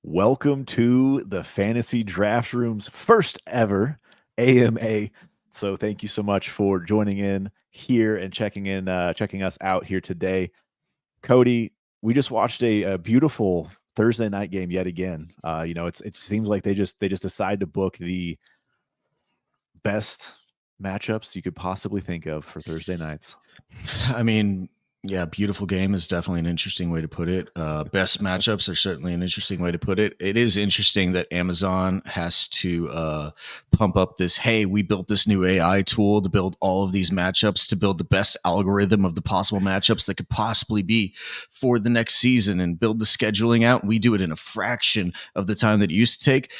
Welcome to the Fantasy Draft Room's first ever AMA. So thank you so much for joining in here and checking us out here today. Cody, we just watched a beautiful Thursday night game yet again. It seems like they just decide to book the best matchups you could possibly think of for Thursday nights. I mean, yeah, beautiful game is definitely an interesting way to put it. Best matchups are certainly an interesting way to put it. It is interesting that Amazon has to pump up this, hey, we built this new AI tool to build all of these matchups, to build the best algorithm of the possible matchups that could possibly be for the next season and build the scheduling out. We do it in a fraction of the time that it used to take.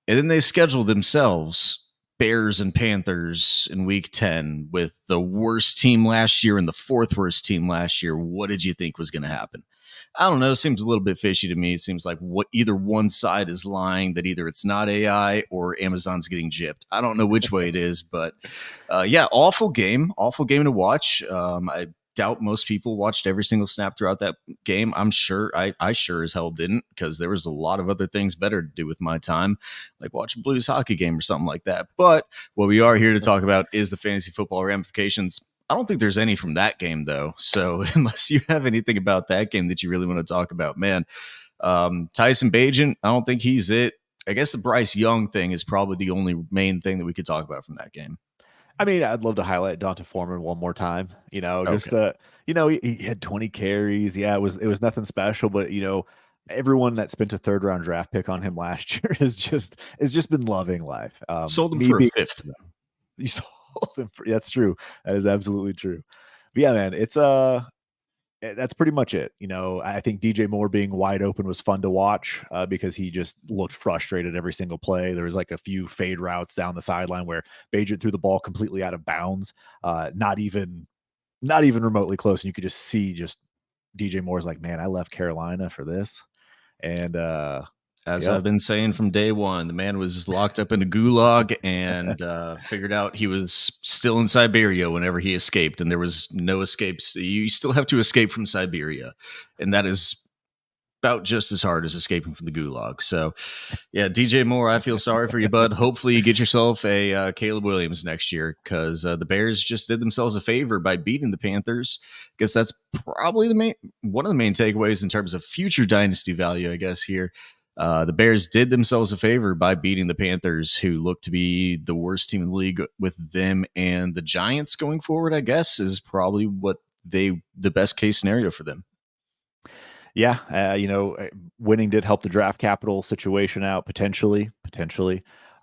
And then they schedule themselves Bears and Panthers in week 10 with the worst team last year and the fourth worst team last year. What did you think was going to happen? I don't know. It seems a little bit fishy to me. It seems like either one side is lying, that either it's not AI or Amazon's getting gypped. I don't know which way it is, but yeah, awful game to watch. I doubt most people watched every single snap throughout that game. I'm sure I sure as hell didn't, because there was a lot of other things better to do with my time, like watch a Blues hockey game or something like that. But what we are here to talk about is the fantasy football ramifications. I don't think there's any from that game, though. So unless you have anything about that game that you really want to talk about, man, Tyson Bagent, I don't think he's it. I guess the Bryce Young thing is probably the only main thing that we could talk about from that game. I mean, I'd love to highlight Donta Foreman one more time. Just Okay. he had 20 carries. Yeah, it was nothing special, but everyone that spent a third round draft pick on him last year has just been loving life. Sold him Me for a being fifth, though. you sold him for, that's true. That is absolutely true. But yeah, man, that's pretty much it. I think DJ Moore being wide open was fun to watch because he just looked frustrated every single play. There was like a few fade routes down the sideline where Bagent threw the ball completely out of bounds, not even remotely close. And you could just see DJ Moore's like, man, I left Carolina for this. And As yep. I've been saying from day one, the man was locked up in a gulag and figured out he was still in Siberia whenever he escaped, and there was no escapes. You still have to escape from Siberia, and that is about just as hard as escaping from the gulag. So, yeah, DJ Moore, I feel sorry for you, bud. Hopefully, you get yourself a Caleb Williams next year, because the Bears just did themselves a favor by beating the Panthers. I guess that's probably one of the main takeaways in terms of future dynasty value, I guess, here. The Bears did themselves a favor by beating the Panthers, who look to be the worst team in the league. With them and the Giants going forward, I guess, is probably the best case scenario for them. Yeah, winning did help the draft capital situation out potentially.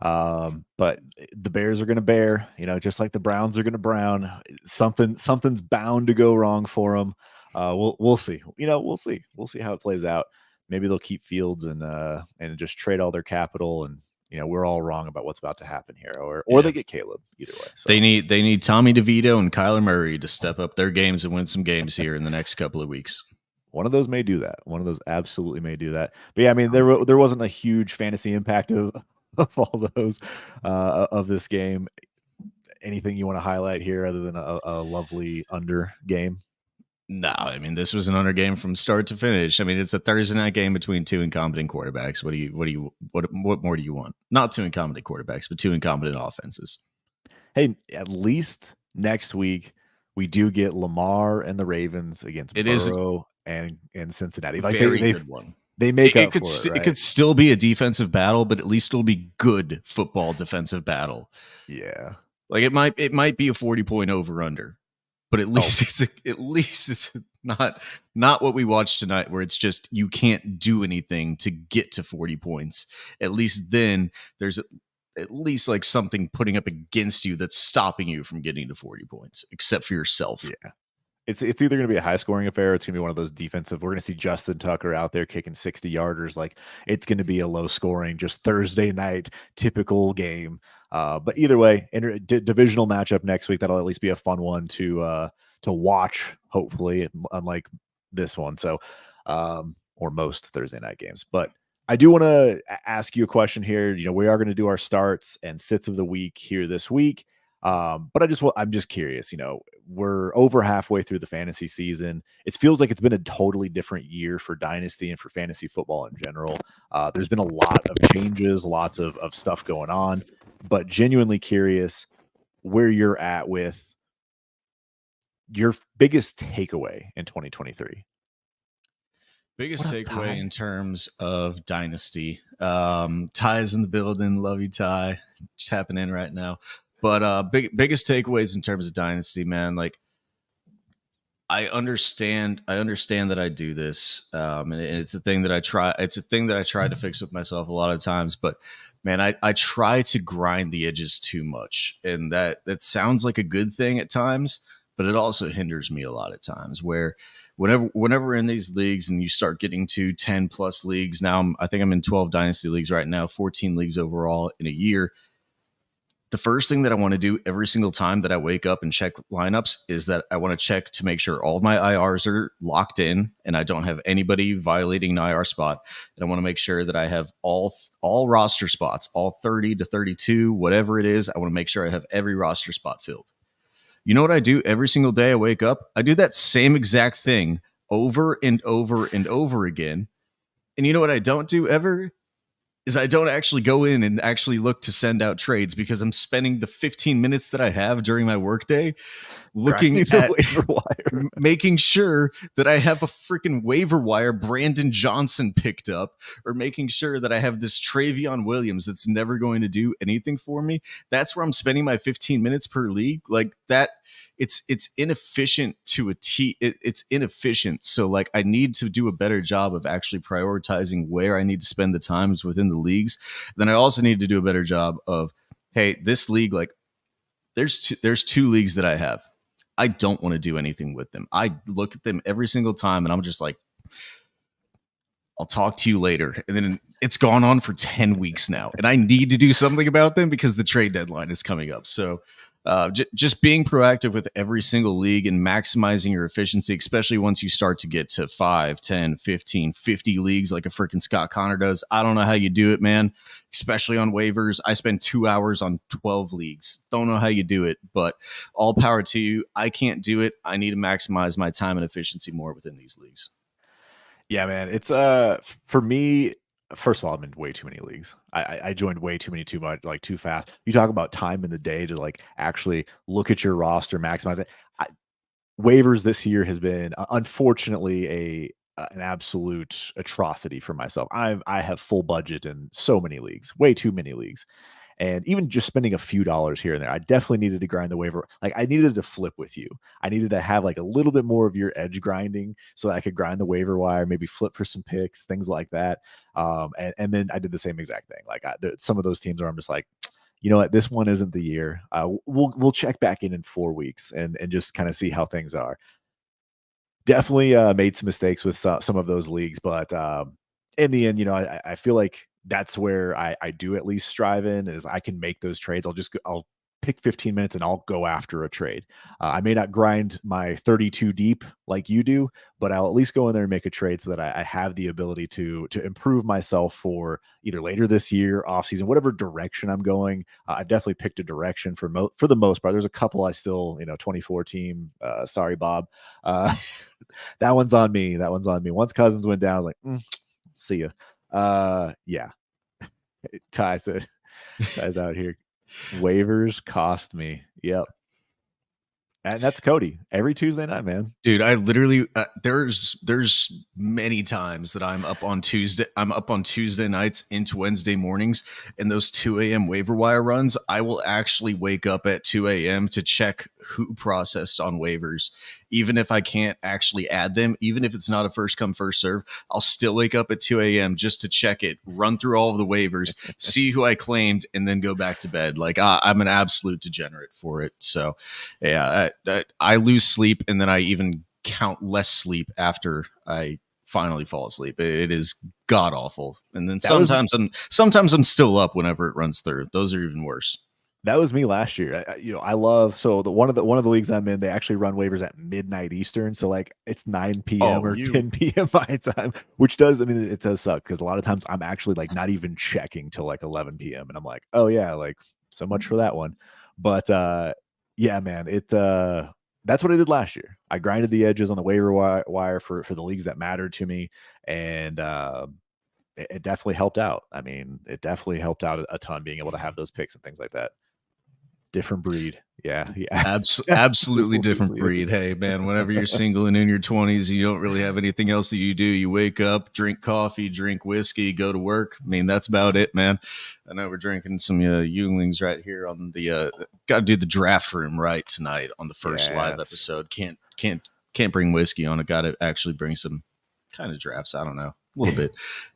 But the Bears are going to bear, just like the Browns are going to brown. Something's bound to go wrong for them. We'll see. We'll see how it plays out. Maybe they'll keep Fields and just trade all their capital, and we're all wrong about what's about to happen here, or they get Caleb. Either way, so. They need Tommy DeVito and Kyler Murray to step up their games and win some games here in the next couple of weeks. One of those may do that. One of those absolutely may do that. But yeah, I mean, there wasn't a huge fantasy impact of all those of this game. Anything you want to highlight here other than a lovely under game? No, I mean, this was an under game from start to finish. I mean, it's a Thursday night game between two incompetent quarterbacks. What more do you want? Not two incompetent quarterbacks, but two incompetent offenses. Hey, at least next week we do get Lamar and the Ravens against Burrow and Cincinnati. Like very good one. They make up for it, right? It could still be a defensive battle, but at least it'll be good football defensive battle. Yeah, like it might be a 40-point over under, but at least it's not what we watched tonight, where it's just you can't do anything to get to 40 points. At least then there's at least like something putting up against you that's stopping you from getting to 40 points, except for yourself. Yeah. It's either going to be a high scoring affair, or it's going to be one of those defensive. We're going to see Justin Tucker out there kicking 60 yarders. Like, it's going to be a low scoring, just Thursday night typical game. But either way, divisional matchup next week. That'll at least be a fun one to watch, hopefully, unlike this one. So, or most Thursday night games. But I do want to ask you a question here. We are going to do our starts and sits of the week here this week. But I'm just curious, we're over halfway through the fantasy season. It feels like it's been a totally different year for Dynasty and for fantasy football in general. There's been a lot of changes, lots of stuff going on, but genuinely curious where you're at with your biggest takeaway in 2023. What Biggest up, takeaway Ty? in terms of dynasty. Ty's in the building. Love you, Ty. Tapping in right now. But biggest takeaways in terms of dynasty, man. Like I understand that I do this, and it's a thing that I try. It's a thing that I try to fix with myself a lot of times. But man, I try to grind the edges too much, and that sounds like a good thing at times, but it also hinders me a lot at times. Where whenever we're in these leagues and you start getting to 10 plus leagues now, I think I'm in 12 dynasty leagues right now, 14 leagues overall in a year. The first thing that I want to do every single time that I wake up and check lineups is that I want to check to make sure all of my IRs are locked in and I don't have anybody violating an IR spot. And I want to make sure that I have all roster spots, all 30 to 32, whatever it is. I want to make sure I have every roster spot filled. You know what I do every single day I wake up? I do that same exact thing over and over and over again. And you know what I don't do ever? Is I don't actually go in and actually look to send out trades because I'm spending the 15 minutes that I have during my workday looking Grinding the at waiver wire. making sure that I have a freaking waiver wire Brandon Johnson picked up, or making sure that I have this Travion Williams that's never going to do anything for me. That's where I'm spending my 15 minutes per league. Like that, it's inefficient to a T. It's inefficient. So like I need to do a better job of actually prioritizing where I need to spend the times within the leagues. Then I also need to do a better job of, hey, this league, like there's two leagues that I have. I don't want to do anything with them. I look at them every single time and I'm just like, I'll talk to you later. And then it's gone on for 10 weeks now. And I need to do something about them because the trade deadline is coming up. So just being proactive with every single league and maximizing your efficiency, especially once you start to get to 5, 10, 15, 50 leagues like a freaking Scott Connor does. I don't know how you do it, man, especially on waivers. I spend 2 hours on 12 leagues. Don't know how you do it, but all power to you. I can't do it. I need to maximize my time and efficiency more within these leagues. Yeah, man. It's for me, first of all, I'm in way too many leagues. I joined way too many too much, like too fast. You talk about time in the day to like actually look at your roster, maximize it. Waivers this year has been unfortunately an absolute atrocity for myself. I have full budget in so many leagues, way too many leagues. And even just spending a few dollars here and there, I definitely needed to grind the waiver. Like I needed to flip with you. I needed to have like a little bit more of your edge grinding so that I could grind the waiver wire, maybe flip for some picks, things like that. And then I did the same exact thing. Like some of those teams where I'm just like, you know what, this one isn't the year. We'll check back in 4 weeks and just kind of see how things are. Definitely made some mistakes with some of those leagues, but in the end, I feel like that's where I do at least strive in is I can make those trades. I'll pick 15 minutes and I'll go after a trade. I may not grind my 32 deep like you do, but I'll at least go in there and make a trade so that I have the ability to improve myself for either later this year, off season, whatever direction I'm going. I've definitely picked a direction for the most part. There's a couple I still, 24 team. Sorry, Bob. That one's on me. That one's on me. Once Cousins went down, I was like, see ya. Yeah. Ty's out here. Waivers cost me. Yep. And that's Cody every Tuesday night, man. Dude, I literally there's many times that I'm up on Tuesday nights into Wednesday mornings, and those 2 a.m. waiver wire runs, I will actually wake up at 2 a.m. to check who processed on waivers. Even if I can't actually add them, even if it's not a first come, first serve, I'll still wake up at 2 a.m. just to check it, run through all of the waivers, see who I claimed, and then go back to bed. Like I'm an absolute degenerate for it. So yeah, I lose sleep, and then I even count less sleep after I finally fall asleep. It is god awful. And then sometimes I'm still up whenever it runs through. Those are even worse. That was me last year. I love one of the leagues I'm in. They actually run waivers at midnight Eastern, so like it's 9 p.m. or 10 p.m. my time, which does. I mean, it does suck because a lot of times I'm actually like not even checking till like 11 p.m. and I'm like, oh yeah, like so much for that one. But yeah, man, That's what I did last year. I grinded the edges on the waiver wire for the leagues that mattered to me, and it definitely helped out. I mean, it definitely helped out a ton being able to have those picks and things like that. Different breed. Yeah, yeah. Absolutely different Absolutely breed. is. Hey, man, whenever you're single and in your 20s, you don't really have anything else that you do. You wake up, drink coffee, drink whiskey, go to work. I mean, that's about it, man. I know we're drinking some Younglings right here on the. Got to do the draft room right tonight on the first live Yes. episode. Can't bring whiskey on it. Got to actually bring some kind of drafts. I don't know, a little bit,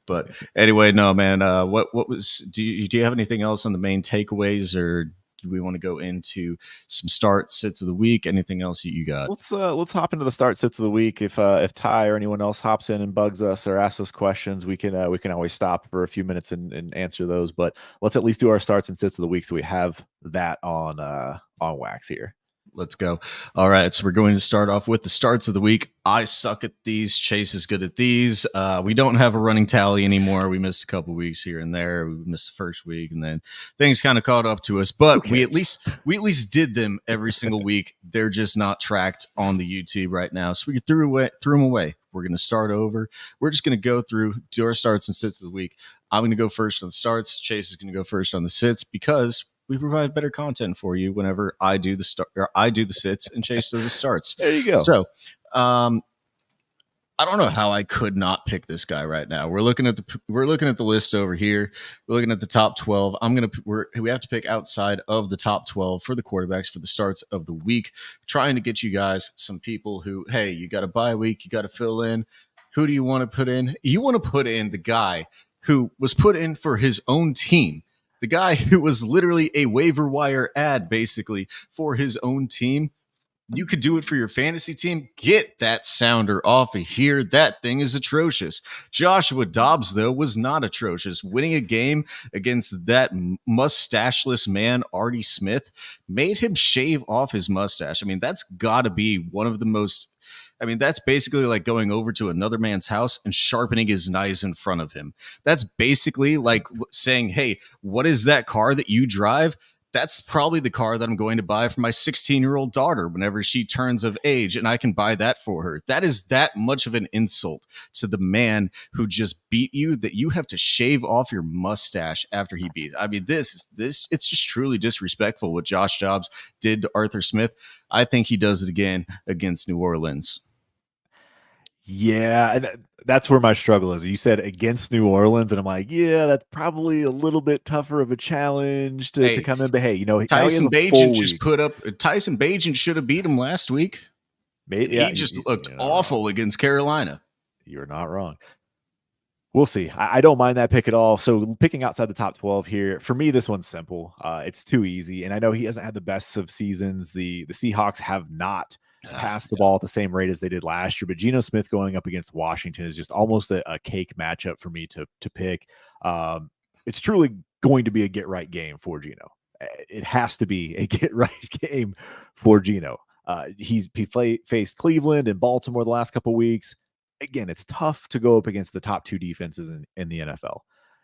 but anyway, no, man. What was? Do you have anything else on the main takeaways, or do we want to go into some start sits of the week? Anything else that you got? Let's hop into the start sits of the week. If Ty or anyone else hops in and bugs us or asks us questions, we can always stop for a few minutes and answer those. But let's at least do our starts and sits of the week so we have that on wax here. Let's go. All right. So we're going to start off with the starts of the week. I suck at these. Chase is good at these. We don't have a running tally anymore. We missed a couple weeks here and there. We missed the first week, and then things kind of caught up to us. But we at least did them every single week. They're just not tracked on the YouTube right now. So we threw them away. We're going to start over. We're just going to go through, do our starts and sits of the week. I'm going to go first on the starts. Chase is going to go first on the sits because we provide better content for you whenever I do the start or I do the sits and Chase does the starts. There you go. So, I don't know how I could not pick this guy right now. We're looking at the list over here. We're looking at the top 12. We have to pick outside of the top 12 for the quarterbacks for the starts of the week. Trying to get you guys some people who, hey, you got a bye week, you got to fill in. Who do you want to put in? You want to put in the guy who was put in for his own team. The guy who was literally a waiver wire ad, basically, for his own team. You could do it for your fantasy team. Get that sounder off of here. That thing is atrocious. Joshua Dobbs, though, was not atrocious. Winning a game against that mustacheless man, Artie Smith, made him shave off his mustache. I mean, that's got to be one of the most... I mean, that's basically like going over to another man's house and sharpening his knives in front of him. That's basically like saying, hey, what is that car that you drive? That's probably the car that I'm going to buy for my 16-year-old daughter whenever she turns of age, and I can buy that for her. That is that much of an insult to the man who just beat you that you have to shave off your mustache after he beat. I mean, this it's just truly disrespectful what Josh Dobbs did to Arthur Smith. I think he does it again against New Orleans. Yeah, that's where my struggle is. You said against New Orleans, and I'm like, yeah, that's probably a little bit tougher of a challenge to come in. But hey, now he has a full week. Tyson Bagent should have beat him last week. Yeah, he just looked awful against Carolina. You're not wrong. We'll see. I don't mind that pick at all. So picking outside the top 12 here, for me, this one's simple. It's too easy. And I know he hasn't had the best of seasons. The Seahawks have not passed the ball at the same rate as they did last year. But Geno Smith going up against Washington is just almost a cake matchup for me to pick. It's truly going to be a get-right game for Geno. It has to be a get-right game for Geno. He faced Cleveland and Baltimore the last couple weeks. Again, it's tough to go up against the top two defenses in the NFL.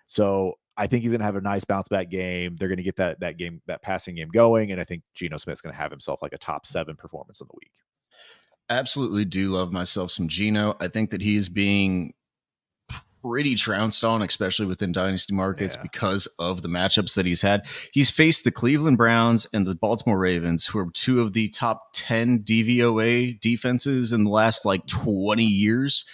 So I think he's going to have a nice bounce back game. They're going to get that passing game going. And I think Geno Smith's going to have himself like a top 7 performance of the week. Absolutely do love myself some Geno. I think that he's being pretty trounced on, especially within dynasty markets because of the matchups that he's had. He's faced the Cleveland Browns and the Baltimore Ravens, who are two of the top 10 DVOA defenses in the last like 20 years.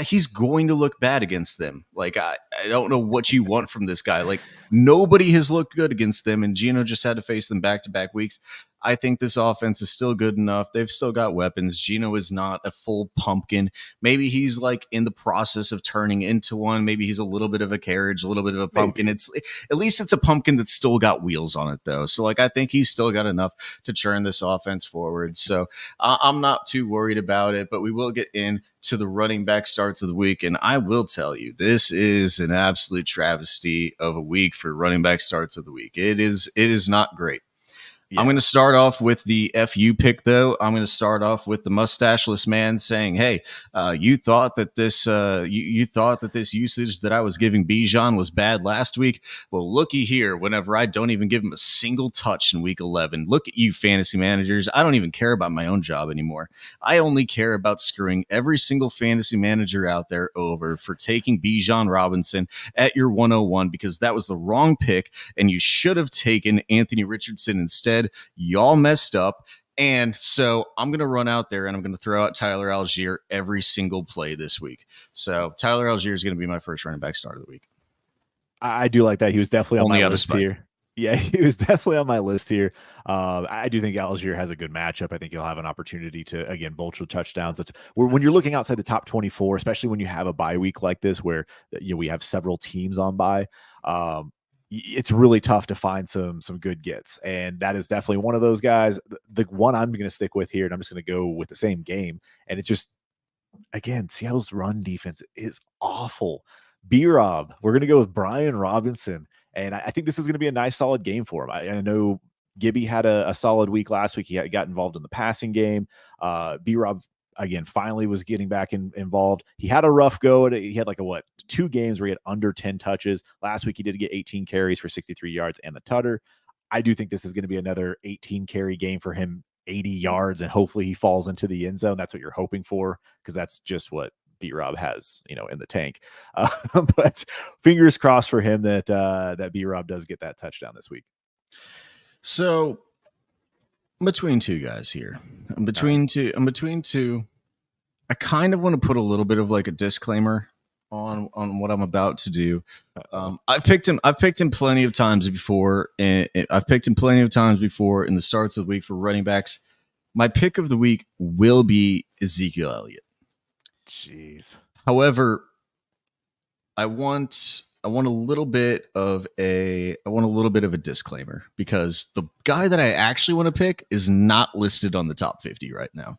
He's going to look bad against them. Like, I don't know what you want from this guy. Like, nobody has looked good against them, and Geno just had to face them back-to-back weeks. I think this offense is still good enough. They've still got weapons. Geno is not a full pumpkin. Maybe he's like in the process of turning into one. Maybe he's a little bit of a carriage, a little bit of a pumpkin. Maybe. At least it's a pumpkin that's still got wheels on it, though. So, like, I think he's still got enough to churn this offense forward. So I'm not too worried about it, but we will get into the running back starts of the week. And I will tell you, this is an absolute travesty of a week for running back starts of the week. It is not great. I'm going Yeah. to start off with the FU pick, though. I'm going to start off with the mustacheless man saying, "Hey, you thought that you thought that this usage that I was giving Bijan was bad last week. Well, looky here. Whenever I don't even give him a single touch in Week 11, look at you, fantasy managers. I don't even care about my own job anymore. I only care about screwing every single fantasy manager out there over for taking Bijan Robinson at your 101 because that was the wrong pick, and you should have taken Anthony Richardson instead. Y'all messed up. And so I'm going to run out there and I'm going to throw out Tyler Algier every single play this week. So Tyler Algier is going to be my first running back start of the week. I do like that. He was definitely on my Only out of list spite. here. Yeah, he was definitely on my list here. I do think Algier has a good matchup. I think he'll have an opportunity to again vulture touchdowns. That's when you're looking outside the top 24, especially when you have a bye week like this, where we have several teams on bye. It's really tough to find some good gets, and that is definitely one of those guys. The one I'm going to stick with here, and I'm just going to go with the same game, and it just again, Seattle's run defense is awful. B-Rob, we're going to go with Brian Robinson. And I think this is going to be a nice, solid game for him. I know Gibby had a solid week last week. He got involved in the passing game. B-Rob, again, finally was getting back involved. He had a rough go. He had like 2 games where he had under 10 touches. Last week, he did get 18 carries for 63 yards and the tutter. I do think this is going to be another 18 carry game for him, 80 yards, and hopefully he falls into the end zone. That's what you're hoping for, because that's just what B-Rob has, in the tank. But fingers crossed for him that B-Rob does get that touchdown this week. So I'm between two guys here. I'm between two. I kind of want to put a little bit of like a disclaimer on what I'm about to do. I've picked him plenty of times before, and I've picked him plenty of times before in the starts of the week for running backs. My pick of the week will be Ezekiel Elliott. Jeez. However, I want a little bit of a disclaimer because the guy that I actually want to pick is not listed on the top 50 right now.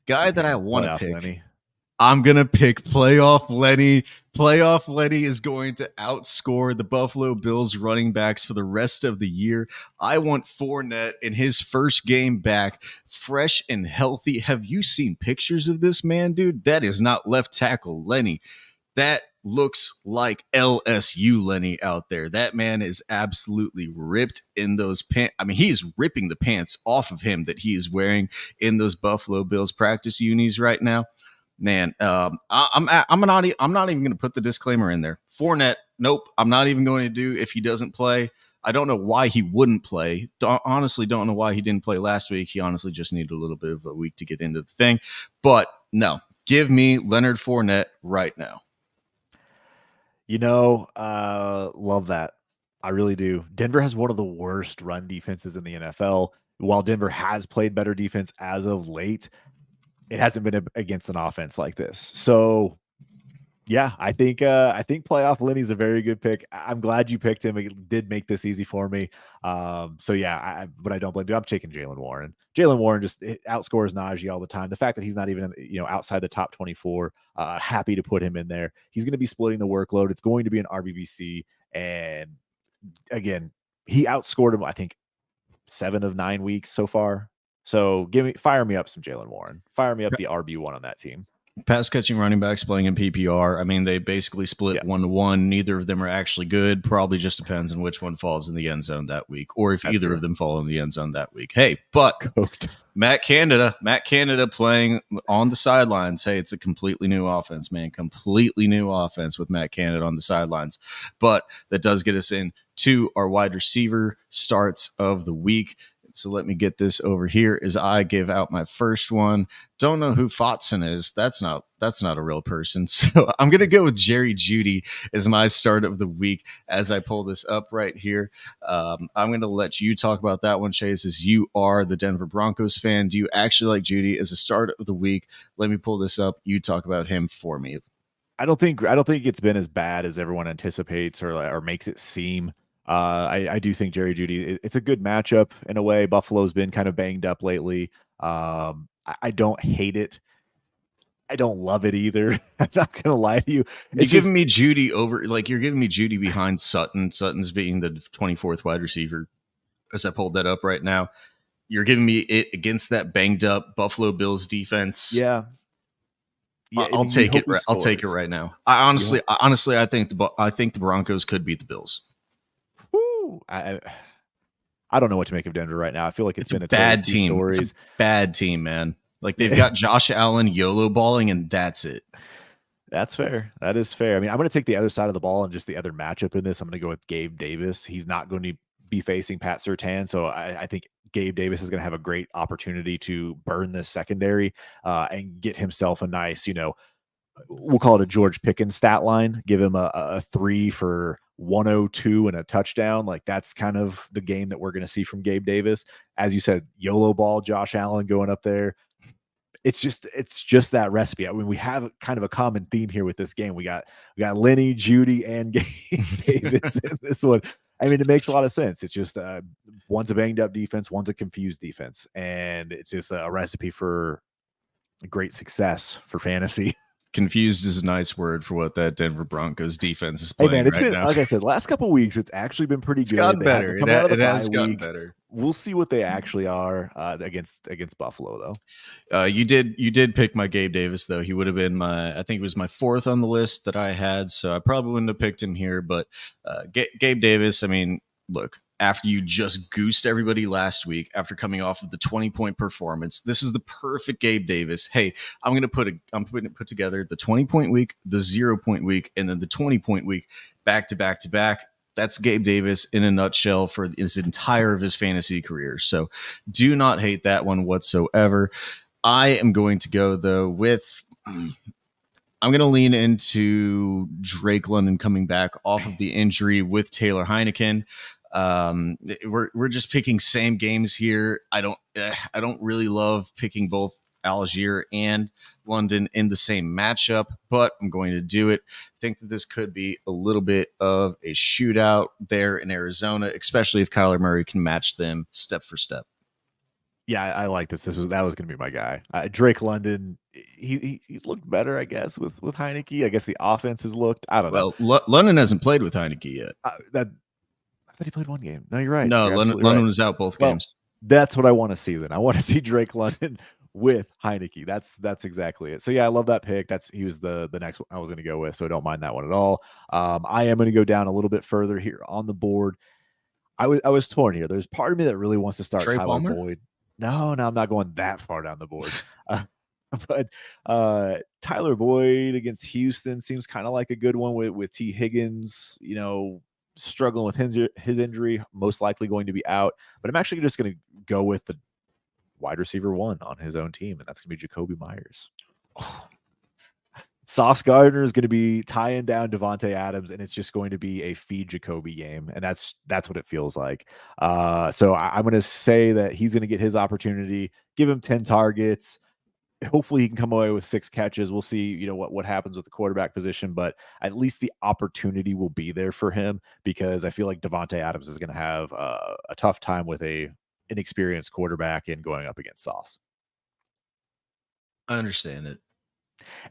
Guy that I want to pick, Lenny. I'm going to pick Playoff Lenny. Playoff Lenny is going to outscore the Buffalo Bills running backs for the rest of the year. I want Fournette in his first game back, fresh and healthy. Have you seen pictures of this man, dude? That is not left tackle Lenny. That looks like LSU Lenny out there. That man is absolutely ripped in those pants. I mean, he's ripping the pants off of him that he is wearing in those Buffalo Bills practice unis right now. Man, I'm not even going to put the disclaimer in there. Fournette, nope, I'm not even going to do if he doesn't play. I don't know why he wouldn't play. Honestly, don't know why he didn't play last week. He honestly just needed a little bit of a week to get into the thing. But no, give me Leonard Fournette right now. Love that. I really do. Denver has one of the worst run defenses in the NFL. While Denver has played better defense as of late, it hasn't been against an offense like this. So, yeah, I think Playoff Lenny's a very good pick. I'm glad you picked him. It did make this easy for me. So yeah, but I don't blame you. I'm taking Jaylen Warren. Jaylen Warren just outscores Najee all the time. The fact that he's not even outside the top 24, happy to put him in there. He's going to be splitting the workload. It's going to be an RBBC, and again, he outscored him, I think, 7 of 9 weeks so far. So fire me up some Jaylen Warren. Fire me up the RB1 on that team. Pass catching running backs playing in PPR. I mean, they basically split 1-1. Neither of them are actually good. Probably just depends on which one falls in the end zone that week, or if either of them fall in the end zone that week. Hey, but Matt Canada playing on the sidelines. Hey, it's a completely new offense, man. Completely new offense with Matt Canada on the sidelines. But that does get us into our wide receiver starts of the week. So let me get this over here as I give out my first one. Don't know who Fotson is. That's not a real person. So I'm going to go with Jerry Jeudy as my start of the week as I pull this up right here. I'm going to let you talk about that one, Chase, as you are the Denver Broncos fan. Do you actually like Jeudy as a start of the week? Let me pull this up. You talk about him for me. I don't think it's been as bad as everyone anticipates or makes it seem. I do think Jerry Jeudy, it's a good matchup in a way. Buffalo's been kind of banged up lately. I don't hate it. I don't love it either. I'm not going to lie to you. You're giving me Jeudy over, like you're giving me Jeudy behind Sutton. Sutton's being the 24th wide receiver. as I pulled that up right now. You're giving me it against that banged up Buffalo Bills defense. Yeah. Yeah, I I'll mean, you take it. hope he I'll take it scores. right now. You hope. I think the Broncos could beat the Bills. Whoo, I don't know what to make of Denver right now. I feel like it's It's a been a tale of bad two team. It's a stories. bad team, man. Like they've got Josh Allen YOLO balling, and that's it. That's fair. That is fair. I mean, I'm going to take the other side of the ball and just the other matchup in this. I'm going to go with Gabe Davis. He's not going to be facing Pat Surtain, so I think Gabe Davis is going to have a great opportunity to burn this secondary and get himself a nice, we'll call it a George Pickens stat line. Give him a 3 for 102 and a touchdown. Like that's kind of the game that we're going to see from Gabe Davis. As you said, YOLO ball, Josh Allen going up there. It's just that recipe. I mean, we have kind of a common theme here with this game. We got Lenny, Judy, and Gabe Davis in this one. I mean, it makes a lot of sense. It's just one's a banged up defense, one's a confused defense, and it's just a recipe for great success for fantasy. Confused is a nice word for what that Denver Broncos defense is Hey man, playing it's right been now. like I said, last couple of weeks, it's actually been pretty It's good. gotten They better. coming out of the It bye has gotten week. better. We'll see what they actually are against Buffalo, though. You did pick my Gabe Davis though. He would have been I think it was my fourth on the list that I had, so I probably wouldn't have picked him here. But Gabe Davis, I mean, look, after you just goosed everybody last week, after coming off of the 20-point performance, this is the perfect Gabe Davis. Hey, I'm put together the 20-point week, the 0-point week, and then the 20-point week back to back to back. That's Gabe Davis in a nutshell for his entire of his fantasy career. So do not hate that one whatsoever. I am going to go though with I'm going to lean into Drake London coming back off of the injury with Taylor Heineken. We're just picking same games here. I don't really love picking both Algier and London in the same matchup, but I'm going to do it. I think that this could be a little bit of a shootout there in Arizona, especially if Kyler Murray can match them step for step. Yeah, I like this. That was going to be my guy. Drake London. He's looked better, I guess, with Heineke. I guess the offense has looked. I don't know. Well, London hasn't played with Heineke yet. That I thought he played one game. No, you're right. No, You're absolutely London right. was out both Well, games. that's what I want to see. Then I want to see Drake London with Heineke. That's exactly it. So yeah, I love that pick. He was the next one I was going to go with. So I don't mind that one at all. I am going to go down a little bit further here on the board. I was torn here. There's part of me that really wants to start Trey Tyler Palmer? Boyd. No, I'm not going that far down the board. Uh, but Tyler Boyd against Houston seems kind of like a good one with T. Higgins, struggling with his injury, most likely going to be out. But I'm actually just going to go with the wide receiver one on his own team, and that's going to be Jacoby Myers. Sauce Gardner is going to be tying down Devontae Adams, and it's just going to be a feed Jacoby game, and that's what it feels like. So I'm going to say that he's going to get his opportunity. Give him 10 targets. Hopefully, he can come away with 6 catches. We'll see, what happens with the quarterback position, but at least the opportunity will be there for him because I feel like Devontae Adams is going to have a tough time with a inexperienced quarterback and going up against Sauce. I understand it.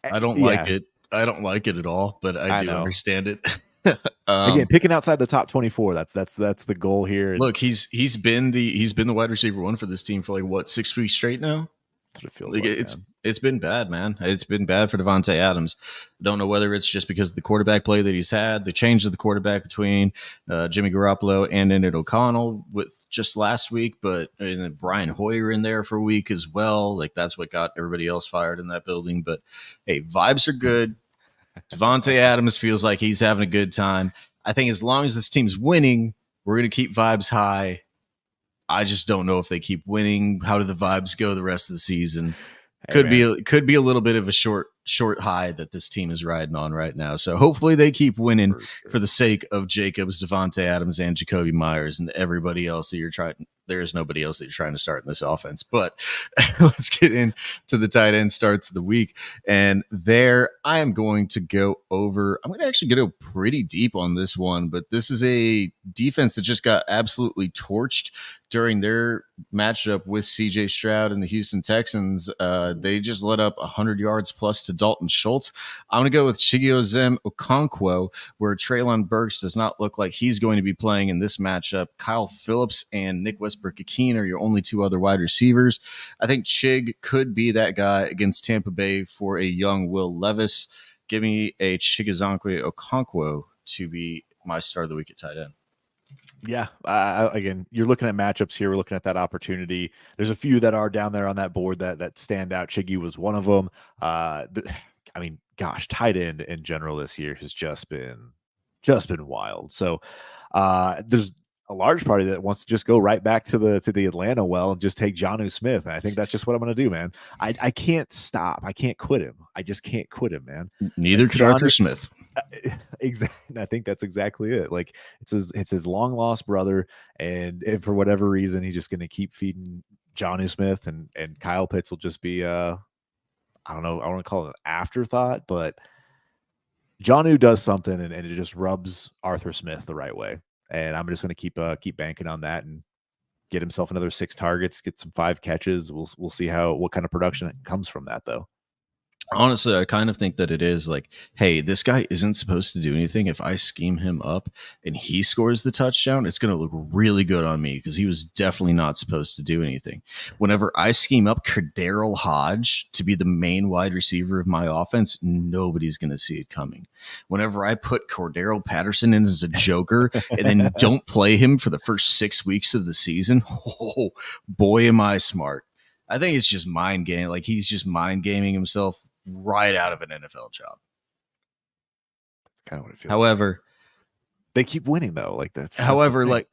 I don't like Yeah, it. I don't like it at all, but I do know. understand it. Again, picking outside the top 24. That's the goal here. And look, he's been the wide receiver one for this team for like what 6 weeks straight now. That's what it feels Like like. it's been bad, man. It's been bad for Devontae Adams. I don't know whether it's just because of the quarterback play that he's had, the change of the quarterback between Jimmy Garoppolo and Ended O'Connell with just last week, but and then Brian Hoyer in there for a week as well. Like that's what got everybody else fired in that building. But hey, vibes are good. Devontae Adams feels like he's having a good time. I think as long as this team's winning, we're going to keep vibes high. I just don't know if they keep winning. How do the vibes go the rest of the season? Hey, Could be a little bit of a short high that this team is riding on right now. So hopefully they keep winning for the sake of Jacobs, Devontae Adams, and Jacoby Myers, and everybody else that you're trying. There is nobody else that you're trying to start in this offense. But let's get into the tight end starts of the week. And there I am going to go over. I'm going to actually go pretty deep on this one, but this is a defense that just got absolutely torched during their matchup with CJ Stroud and the Houston Texans, they just let up 100 yards plus to Dalton Schultz. I'm going to go with Chigiozem Okonkwo, where Treylon Burks does not look like he's going to be playing in this matchup. Kyle Phillips and Nick Westbrook-Akeen are your only two other wide receivers. I think Chig could be that guy against Tampa Bay for a young Will Levis. Give me a Chigozonkwe Okonkwo to be my start of the week at tight end. Yeah. Again, you're looking at matchups here. We're looking at that opportunity. There's a few that are down there on that board that stand out. Chiggy was one of them. I mean, gosh, tight end in general this year has just been wild. So there's a large party that wants to just go right back to the Atlanta well and just take Jonnu Smith. And I think that's just what I'm going to do, man. I can't stop. I can't quit him. I just can't quit him, man. Neither could Arthur Smith. Exactly. I think that's exactly it. Like it's his long lost brother, and for whatever reason, he's just going to keep feeding Jonnu Smith, and Kyle Pitts will just be I don't know. I want to call it an afterthought, but Jonnu does something, and it just rubs Arthur Smith the right way. And I'm just going to keep banking on that and get himself another 6 targets, get some 5 catches. We'll see what kind of production comes from that, though. Honestly, I kind of think that it is like, hey, this guy isn't supposed to do anything. If I scheme him up and he scores the touchdown, it's going to look really good on me because he was definitely not supposed to do anything. Whenever I scheme up Daryl Hodge to be the main wide receiver of my offense, nobody's going to see it coming. Whenever I put Cordero Patterson in as a joker and then don't play him for the first 6 weeks of the season, oh, boy, am I smart. I think it's just mind game. Like he's just mind gaming himself right out of an NFL job. That's kind of what it feels. However, they keep winning though. Like that's. However, like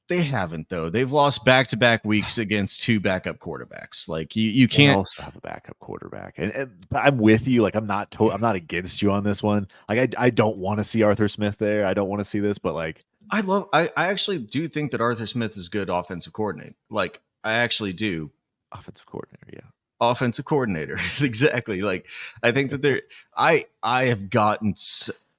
they haven't though. They've lost back-to-back weeks against 2 backup quarterbacks. Like you can't. They also have a backup quarterback, and I'm with you. Like I'm not against you on this one. Like I don't want to see Arthur Smith there. I don't want to see this, but like I actually do think that Arthur Smith is a good offensive coordinator. Like I actually do. Offensive coordinator, yeah. Offensive coordinator, exactly. Like I think that I have gotten.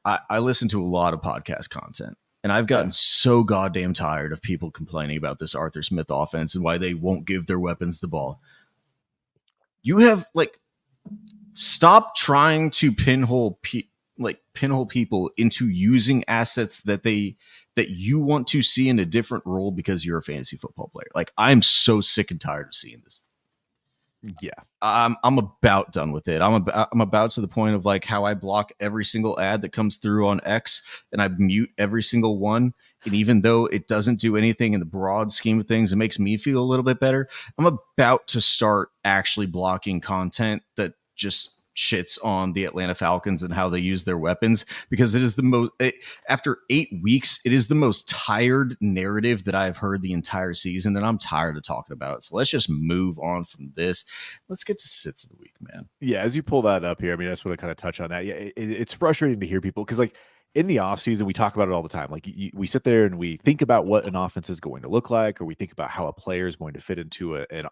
I listen to a lot of podcast content, and I've gotten so goddamn tired of people complaining about this Arthur Smith offense and why they won't give their weapons the ball. You have stop trying to pinhole people into using assets that you want to see in a different role because you're a fantasy football player. Like I'm so sick and tired of seeing this. Yeah, I'm about done with it. I'm about to the point of like how I block every single ad that comes through on X and I mute every single one. And even though it doesn't do anything in the broad scheme of things, it makes me feel a little bit better. I'm about to start actually blocking content that just shits on the Atlanta Falcons and how they use their weapons, because it is the most after 8 weeks, it is the most tired narrative that I've heard the entire season, and I'm tired of talking about it. So let's just move on from this. Let's get to sits of the week, man. Yeah, as you pull that up here, I mean, I just want to kind of touch on that. Yeah, it's frustrating to hear people because like in the offseason, we talk about it all the time. Like we sit there and we think about what an offense is going to look like, or we think about how a player is going to fit into an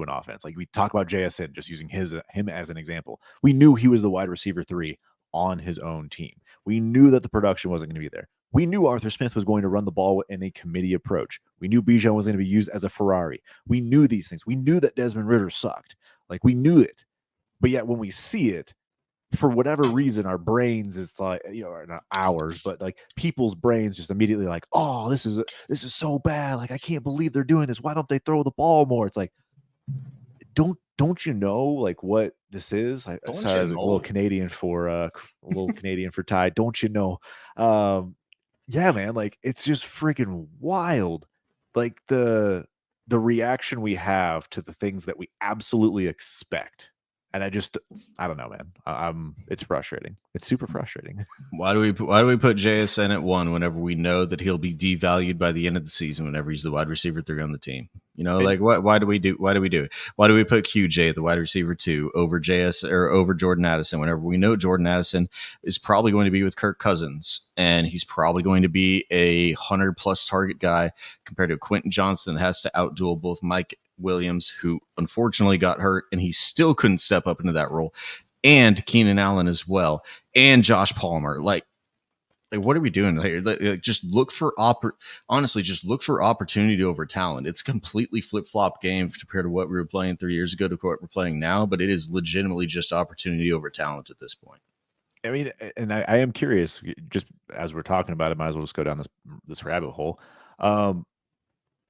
offense. Like we talk about JSN, just using him as an example. We knew he was the wide receiver 3 on his own team. We knew that the production wasn't going to be there. We knew Arthur Smith was going to run the ball in a committee approach. We knew Bijan was going to be used as a Ferrari. We knew these things. We knew that Desmond Ridder sucked. Like we knew it. But yet when we see it, for whatever reason, our brains is like, not ours, but like people's brains just immediately like, oh, this is so bad. Like, I can't believe they're doing this. Why don't they throw the ball more? It's like, don't you know like what this is? I saw a little Canadian for Ty. Don't you know? Yeah, man. Like it's just freaking wild. Like the reaction we have to the things that we absolutely expect. And I don't know, man. It's frustrating. It's super frustrating. Why do we put JSN at 1 whenever we know that he'll be devalued by the end of the season whenever he's the wide receiver 3 on the team? Like why do we do it? Why do we put QJ, the wide receiver 2, over over Jordan Addison whenever we know Jordan Addison is probably going to be with Kirk Cousins and he's probably going to be a 100+ target guy compared to Quentin Johnston that has to outduel both Mike Williams, who unfortunately got hurt and he still couldn't step up into that role, and Keenan Allen as well, and Josh Palmer. Like Like, what are we doing here? Just look for honestly, just look for opportunity over talent. It's a completely flip flop game compared to what we were playing 3 years ago to what we're playing now, but it is legitimately just opportunity over talent at this point. I mean, and I am curious. Just as we're talking about it, might as well just go down this rabbit hole. Um,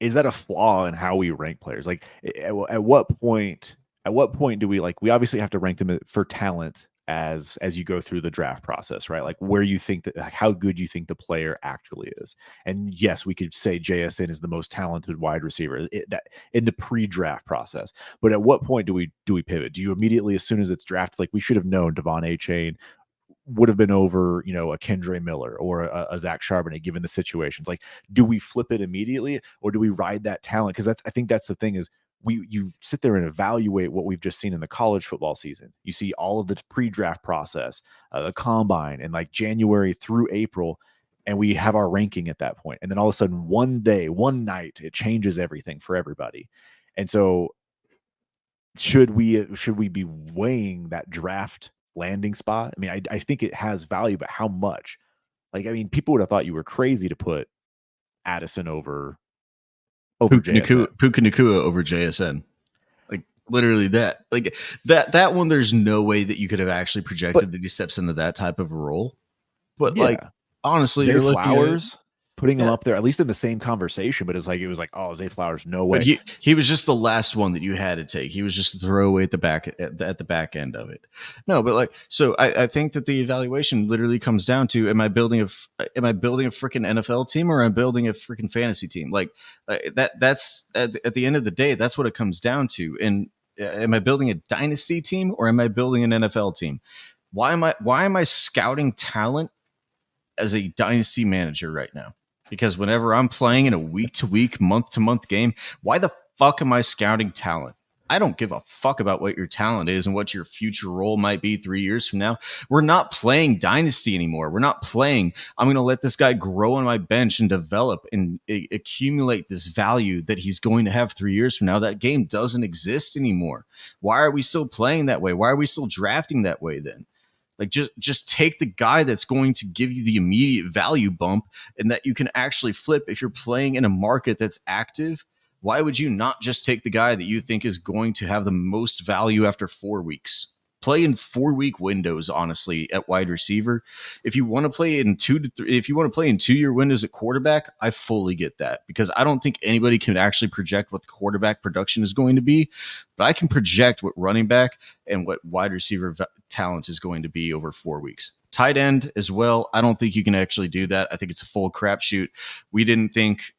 Is that a flaw in how we rank players? Like, at what point? At what point do we like? We obviously have to rank them for talent as you go through the draft process, right? Like, where you think that, like, how good you think the player actually is. And yes, we could say JSN is the most talented wide receiver that in the pre-draft process. But at what point do we pivot? Do you immediately, as soon as it's drafted, like we should have known Devon A. Chain would have been over, a Kendre Miller or a Zach Charbonnet, given the situations. Like, do we flip it immediately or do we ride that talent? Because I think that's the thing is you sit there and evaluate what we've just seen in the college football season. You see all of the pre-draft process, the combine, and like January through April, and we have our ranking at that point. And then all of a sudden, one day, one night, it changes everything for everybody. And so should we be weighing that draft landing spot? I mean, I think it has value, but how much? Like, I mean, people would have thought you were crazy to put Addison over JSN. Puka Nakua over JSN. Like, literally that. Like, that one, there's no way that you could have actually But projected that he steps into that type of role. But like, yeah, honestly, Zay you're looking at it. Flowers, putting him Yeah. up there, at least in the same conversation, but it was like, oh, Zay Flowers, no But way. he was just the last one that you had to take. He was just a throwaway at the back end of it. No, but like, so I think that the evaluation literally comes down to, am I building a freaking NFL team, or am I building a freaking fantasy team? Like, that's at the end of the day, that's what it comes down to. And am I building a dynasty team, or am I building an NFL team? Why am I scouting talent as a dynasty manager right now? Because whenever I'm playing in a week to week, month to month game, why the fuck am I scouting talent? I don't give a fuck about what your talent is and what your future role might be 3 years from now. We're not playing dynasty anymore. We're not playing, I'm going to let this guy grow on my bench and develop and accumulate this value that he's going to have 3 years from now. That game doesn't exist anymore. Why are we still playing that way? Why are we still drafting that way then? Like, just take the guy that's going to give you the immediate value bump and that you can actually flip if you're playing in a market that's active. Why would you not just take the guy that you think is going to have the most value after 4 weeks? Play in 4 week windows, honestly, at wide receiver. If you want to play in if you want to play in 2 year windows at quarterback, I fully get that, because I don't think anybody can actually project what the quarterback production is going to be, but I can project what running back and what wide receiver talent is going to be over 4 weeks. Tight end as well. I don't think you can actually do that. I think it's a full crapshoot. We didn't think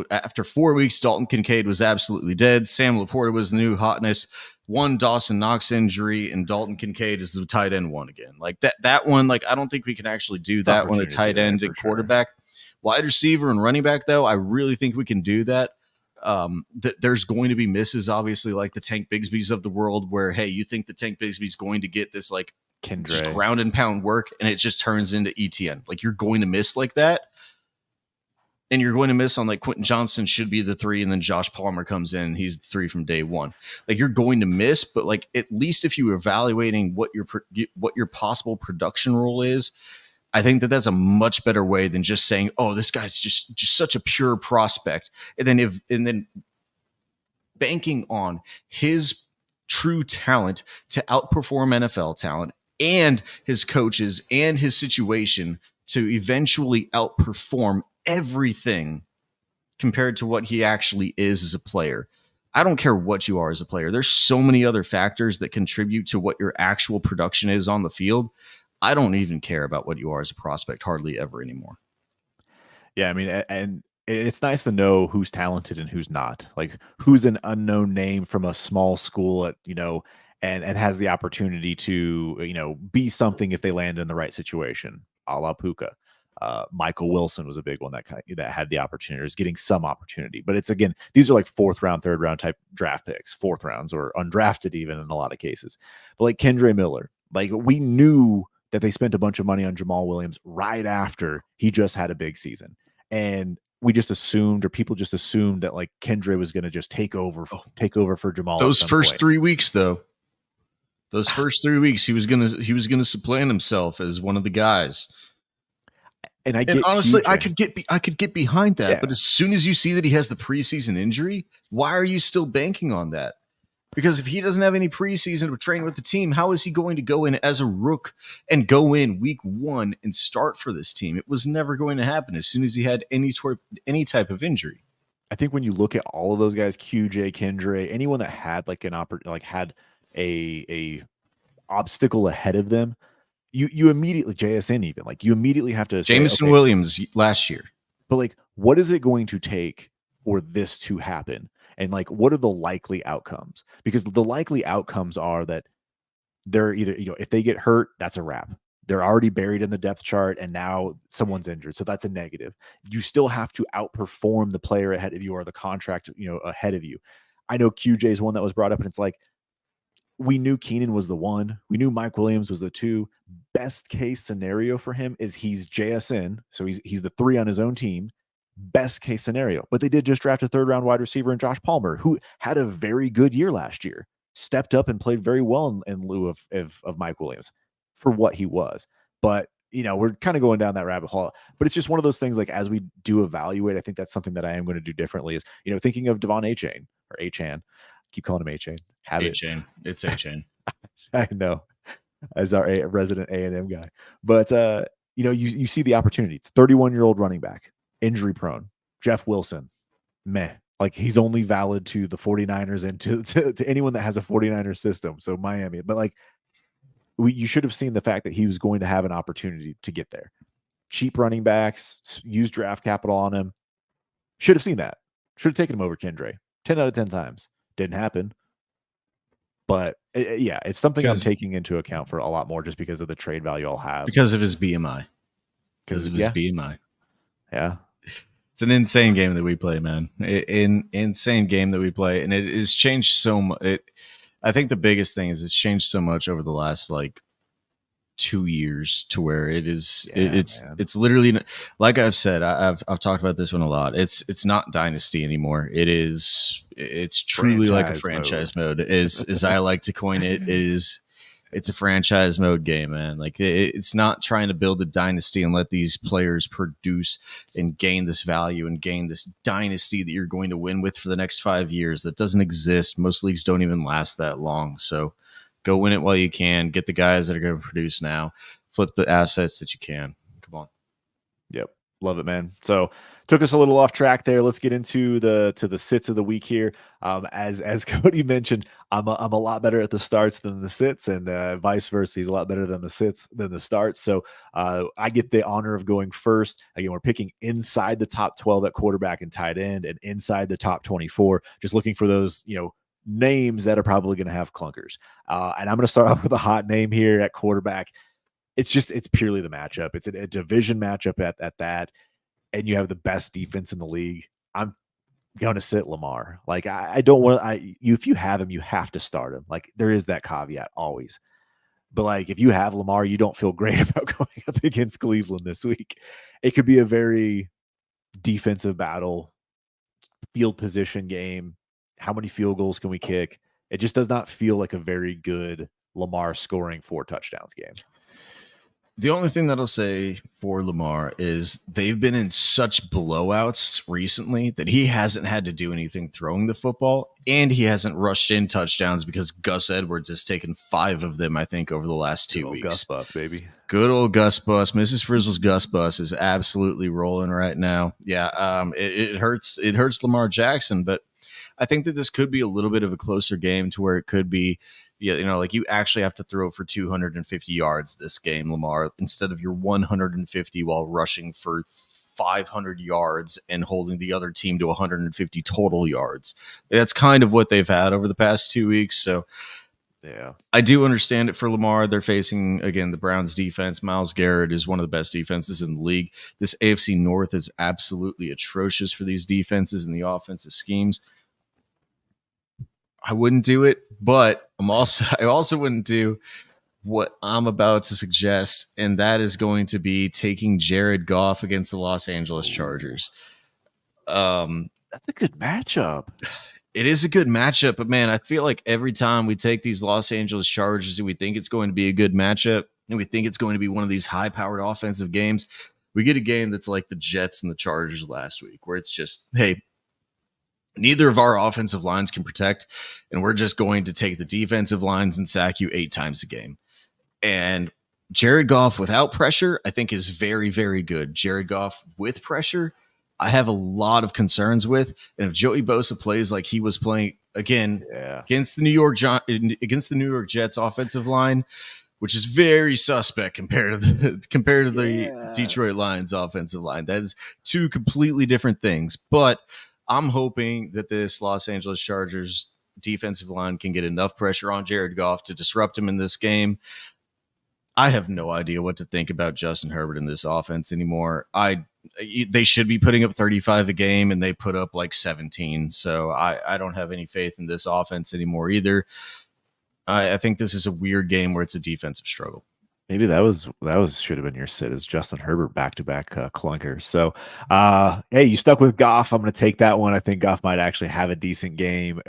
after 4 weeks, Dalton Kincaid was absolutely dead. Sam Laporta was the new hotness. One Dawson Knox injury, and Dalton Kincaid is the tight end one again. Like that one, like, I don't think we can actually do It's that one at tight opportunity there end for and sure. quarterback. Wide receiver and running back, though, I really think we can do that. There's going to be misses, obviously, like the Tank Bigsby's of the world, where, hey, you think the Tank Bigsby's going to get this like just Kendre. ground and pound work, and it just turns into ETN. Like, you're going to miss like that. And you're going to miss on, like, Quentin Johnson should be the 3, and then Josh Palmer comes in, he's the 3 from day one. Like, you're going to miss, but like, at least if you're evaluating what your possible production role is, I think that that's a much better way than just saying, oh, this guy's just such a pure prospect, and then banking on his true talent to outperform NFL talent and his coaches and his situation to eventually outperform everything compared to what he actually is as a player. I don't care what you are as a player. There's so many other factors that contribute to what your actual production is on the field. I don't even care about what you are as a prospect hardly ever anymore. Yeah, I mean, and it's nice to know who's talented and who's not. Like, who's an unknown name from a small school and has the opportunity to, be something if they land in the right situation, a la Puka. Michael Wilson was a big one that had the opportunity, or is getting some opportunity. But it's, again, these are like fourth round, third round type draft picks, fourth rounds, or undrafted even in a lot of cases. But like Kendre Miller, like, we knew that they spent a bunch of money on Jamal Williams right after he just had a big season. And we just assumed, or people just assumed, that like Kendre was going to just take over for Jamal at Those some first point. 3 weeks, though, those first 3 weeks, he was gonna supplant himself as one of the guys. And I And get honestly, I QJ. could get behind that, but Yeah. as soon as you see that he has the preseason injury, why are you still banking on that? Because if he doesn't have any preseason of training with the team, how is he going to go in as a rook and go in week one and start for this team? It was never going to happen as soon as he had any type of injury. I think when you look at all of those guys, QJ, Kendre, anyone that had like had a obstacle ahead of them, you immediately JSN even like you immediately have to say, Jameson okay, Williams last year. but like what is it going to take for this to happen? And like what are the likely outcomes? Because the likely outcomes are that they're either, if they get hurt, that's a wrap. They're already buried in the depth chart and now someone's injured. So that's a negative. You still have to outperform the player ahead of you or the contract, ahead of you. I know QJ is one that was brought up and it's like, we knew Keenan was the one. We knew Mike Williams was the two. Best case scenario for him is he's JSN, so he's the three on his own team. Best case scenario, but they did just draft a third round wide receiver in Josh Palmer, who had a very good year last year, stepped up and played very well in lieu of Mike Williams for what he was. But we're kind of going down that rabbit hole. But it's just one of those things. Like as we do evaluate, I think that's something that I am going to do differently. Is thinking of Devon Achane or Achan. Keep calling him Achane. A chain. It's A chain. I know, as our resident A&M guy. But you see the opportunity. It's 31-year-old running back, injury prone. Jeff Wilson, meh. Like he's only valid to the 49ers and to anyone that has a 49er system. So Miami. But like you should have seen the fact that he was going to have an opportunity to get there. Cheap running backs, use draft capital on him. Should have seen that. Should have taken him over Kendre 10 out of 10 times. Didn't happen. But yeah, it's something I'm taking into account for a lot more just because of the trade value I'll have. Because of his BMI. Because of his BMI. Yeah. It's an insane game that we play, man. Insane game that we play. And it has changed so much. I think the biggest thing is it's changed so much over the last 2 years to where it is it's literally, like I've said, I've talked about this one a lot. It's not dynasty anymore. It's truly like a franchise mode. As I like to coin it, it's a franchise mode game, man. Like it's not trying to build a dynasty and let these players produce and gain this value and gain this dynasty that you're going to win with for the next 5 years. That doesn't exist. Most leagues don't even last that long. So go win it while you can. Get the guys that are going to produce now. Flip the assets that you can. Come on. Yep. Love it, man. So took us a little off track there. Let's get into the sits of the week here. As Cody mentioned, I'm a lot better at the starts than the sits, and vice versa. He's a lot better than the sits than the starts. So I get the honor of going first. Again, we're picking inside the top 12 at quarterback and tight end, and inside the top 24. Just looking for those, names that are probably going to have clunkers. And I'm going to start off with a hot name here at quarterback. It's purely the matchup. It's a division matchup at that. And you have the best defense in the league. I'm going to sit Lamar. Like I don't want if you have him, you have to start him. Like there is that caveat always. But like if you have Lamar, you don't feel great about going up against Cleveland this week. It could be a very defensive battle, field position game. How many field goals can we kick? It just does not feel like a very good Lamar scoring 4 touchdowns game. The only thing that I'll say for Lamar is they've been in such blowouts recently that he hasn't had to do anything throwing the football, and he hasn't rushed in touchdowns because Gus Edwards has taken 5 of them, I think, over the last 2 weeks. Gus Bus, baby. Good old Gus Bus. Mrs. Frizzle's Gus Bus is absolutely rolling right now. Yeah, it hurts. It hurts Lamar Jackson, but I think that this could be a little bit of a closer game to where it could be, like you actually have to throw for 250 yards this game, Lamar, instead of your 150 while rushing for 500 yards and holding the other team to 150 total yards. That's kind of what they've had over the past 2 weeks. So yeah, I do understand it for Lamar. They're facing, again, the Browns defense. Myles Garrett is one of the best defenses in the league. This AFC North is absolutely atrocious for these defenses and the offensive schemes. I wouldn't do it, but I also wouldn't do what I'm about to suggest, and that is going to be taking Jared Goff against the Los Angeles Chargers. That's a good matchup. It is a good matchup, but man, I feel like every time we take these Los Angeles Chargers and we think it's going to be a good matchup and we think it's going to be one of these high-powered offensive games, We get a game that's like the Jets and the Chargers last week, where it's just, hey, neither of our offensive lines can protect, and we're just going to take the defensive lines and sack you 8 times a game. And Jared Goff without pressure, I think, is very, very good. Jared Goff with pressure, I have a lot of concerns with. And if Joey Bosa plays like he was playing again Yeah. against the New York Jets offensive line, which is very suspect compared to the Detroit Lions offensive line. That is two completely different things. But I'm hoping that this Los Angeles Chargers defensive line can get enough pressure on Jared Goff to disrupt him in this game. I have no idea what to think about Justin Herbert in this offense anymore. They should be putting up 35 a game, and they put up like 17. So I don't have any faith in this offense anymore either. I think this is a weird game where it's a defensive struggle. Maybe that was should have been your sit, as Justin Herbert back-to-back clunkers. So, hey, you stuck with Goff. I'm going to take that one. I think Goff might actually have a decent game.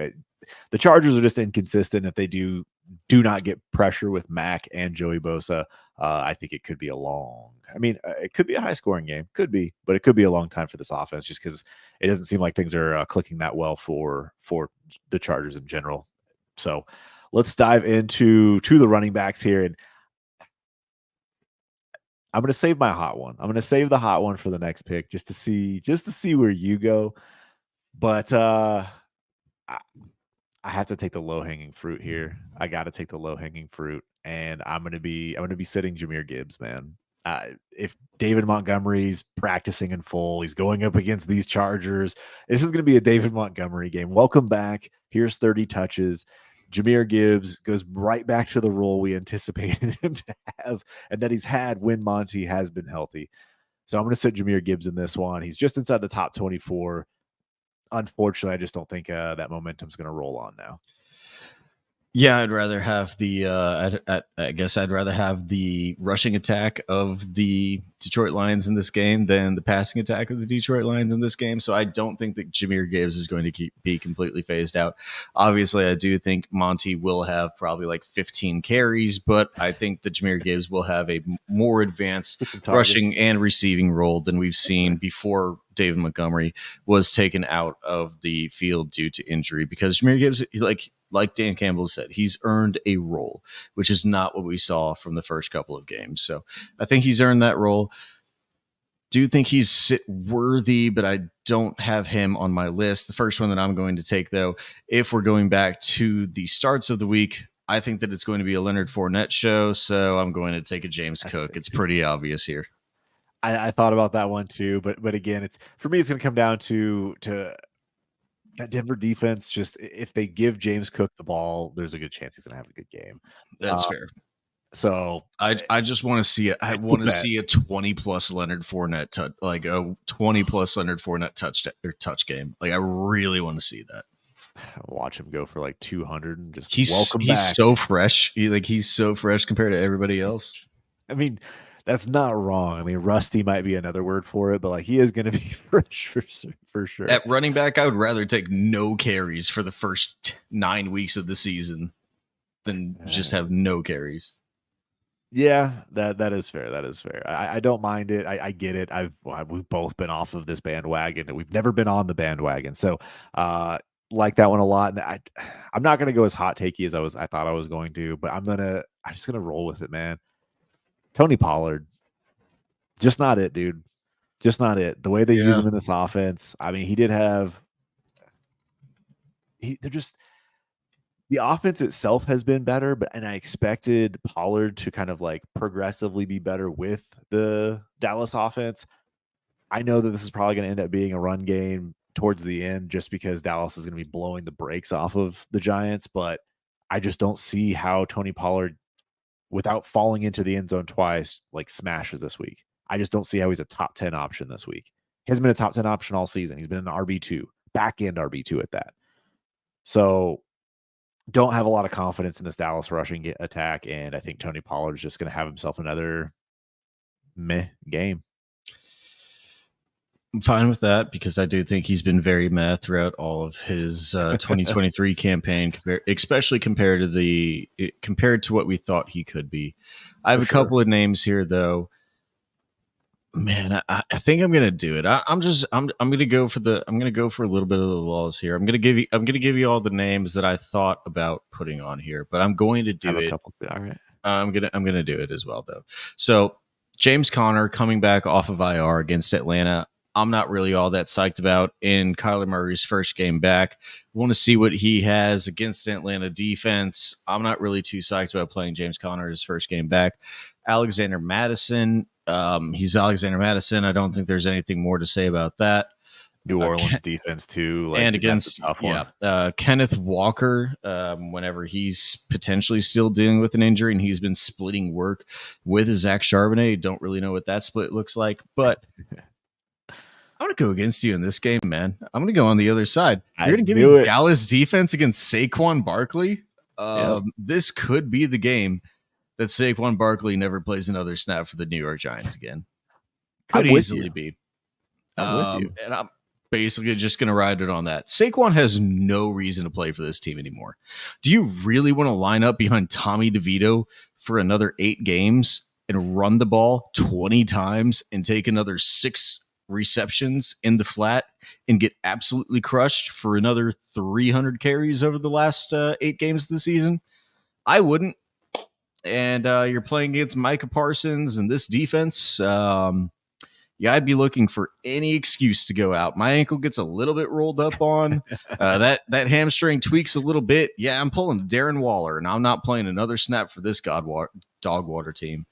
The Chargers are just inconsistent. If they do not get pressure with Mac and Joey Bosa, I think it could be a long. I mean, it could be a high-scoring game, could be, but it could be a long time for this offense, just because it doesn't seem like things are clicking that well for the Chargers in general. So, let's dive into the running backs here, and I'm going to save my hot one. I'm going to save the hot one for the next pick, just to see where you go. But I have to take the low hanging fruit here. I got to take the low hanging fruit, and I'm gonna be sitting Jahmyr Gibbs, man. If David Montgomery's practicing in full, he's going up against these Chargers. This is gonna be a David Montgomery game. Welcome back. Here's 30 touches. Jahmyr Gibbs goes right back to the role we anticipated him to have, and that he's had when Monty has been healthy. So I'm going to sit Jahmyr Gibbs in this one. He's just inside the top 24. Unfortunately, I just don't think that momentum's going to roll on now. Yeah, I'd rather have the. I guess I'd rather have the rushing attack of the Detroit Lions in this game than the passing attack of the Detroit Lions in this game. So I don't think that Jahmyr Gibbs is going to be completely phased out. Obviously, I do think Monty will have probably like 15 carries, but I think that Jahmyr Gibbs will have a more advanced rushing and receiving role than we've seen before David Montgomery was taken out of the field due to injury, because Jahmyr Gibbs, like Dan Campbell said, he's earned a role, which is not what we saw from the first couple of games. So I think he's earned that role. Do think he's sit worthy, but I don't have him on my list. The first one that I'm going to take, though, if we're going back to the starts of the week, I think that it's going to be a Leonard Fournette show. So I'm going to take a James Cook. It's pretty obvious here. I thought about that one too, but again, it's for me, it's going to come down to that Denver defense. Just if they give James Cook the ball, there's a good chance he's going to have a good game. That's fair. So I just want to see it. I want to see a 20+ Leonard Fournette like a 20+ Leonard Fournette touch game. Like I really want to see that. Watch him go for like 200 and just he's so fresh. He's so fresh compared to everybody else. I mean, that's not wrong. I mean, rusty might be another word for it, but like he is going to be fresh for sure. At running back, I would rather take no carries for the first 9 weeks of the season than just have no carries. Yeah, that is fair. That is fair. I don't mind it. I get it. We've both been off of this bandwagon. We've never been on the bandwagon. So like that one a lot. And I'm not gonna go as hot takey as I thought I was going to, but I'm just gonna roll with it, man. Tony Pollard. Just not it, dude. Just not it. The way they use him in this offense. I mean, the offense itself has been better, and I expected Pollard to kind of like progressively be better with the Dallas offense. I know that this is probably going to end up being a run game towards the end, just because Dallas is going to be blowing the brakes off of the Giants, but I just don't see how Tony Pollard, without falling into the end zone twice, like smashes this week. I just don't see how he's a top 10 option this week. He hasn't been a top 10 option all season. He's been an RB2, back end RB2 at that. So don't have a lot of confidence in this Dallas rushing attack, and I think Tony Pollard is just going to have himself another meh game. I'm fine with that, because I do think he's been very meh throughout all of his 2023 campaign, especially compared to what we thought he could be. I have a couple of names here, though, Man, I think I'm gonna do it. I'm gonna go for I'm gonna go for a little bit of the laws here. I'm gonna give you all the names that I thought about putting on here, but I'm going to I have do a it. couple. All right. I'm gonna do it as well though. So James Conner coming back off of IR against Atlanta. I'm not really all that psyched about in Kyler Murray's first game back. Want to see what he has against Atlanta defense. I'm not really too psyched about playing James Conner his first game back. Alexander Madison. He's Alexander Madison. I don't think there's anything more to say about that. New Uh, Orleans defense too. and Like that's a against tough one. Kenneth Walker, whenever he's potentially still dealing with an injury and he's been splitting work with Zach Charbonnet. Don't really know what that split looks like, but I'm gonna go against you in this game, man. I'm gonna go on the other side. I You're gonna give me knew it. Dallas defense against Saquon Barkley. Yep. This could be the game that Saquon Barkley never plays another snap for the New York Giants again. Could I'm with you. easily be. I'm with you. And I'm basically just going to ride it on that. Saquon has no reason to play for this team anymore. Do you really want to line up behind Tommy DeVito for another 8 games and run the ball 20 times and take another 6 receptions in the flat and get absolutely crushed for another 300 carries over the last 8 games of the season? I wouldn't. And you're playing against Micah Parsons and this defense. Yeah, I'd be looking for any excuse to go out. My ankle gets a little bit rolled up on. That hamstring tweaks a little bit. Yeah, I'm pulling Darren Waller, and I'm not playing another snap for this dog water team.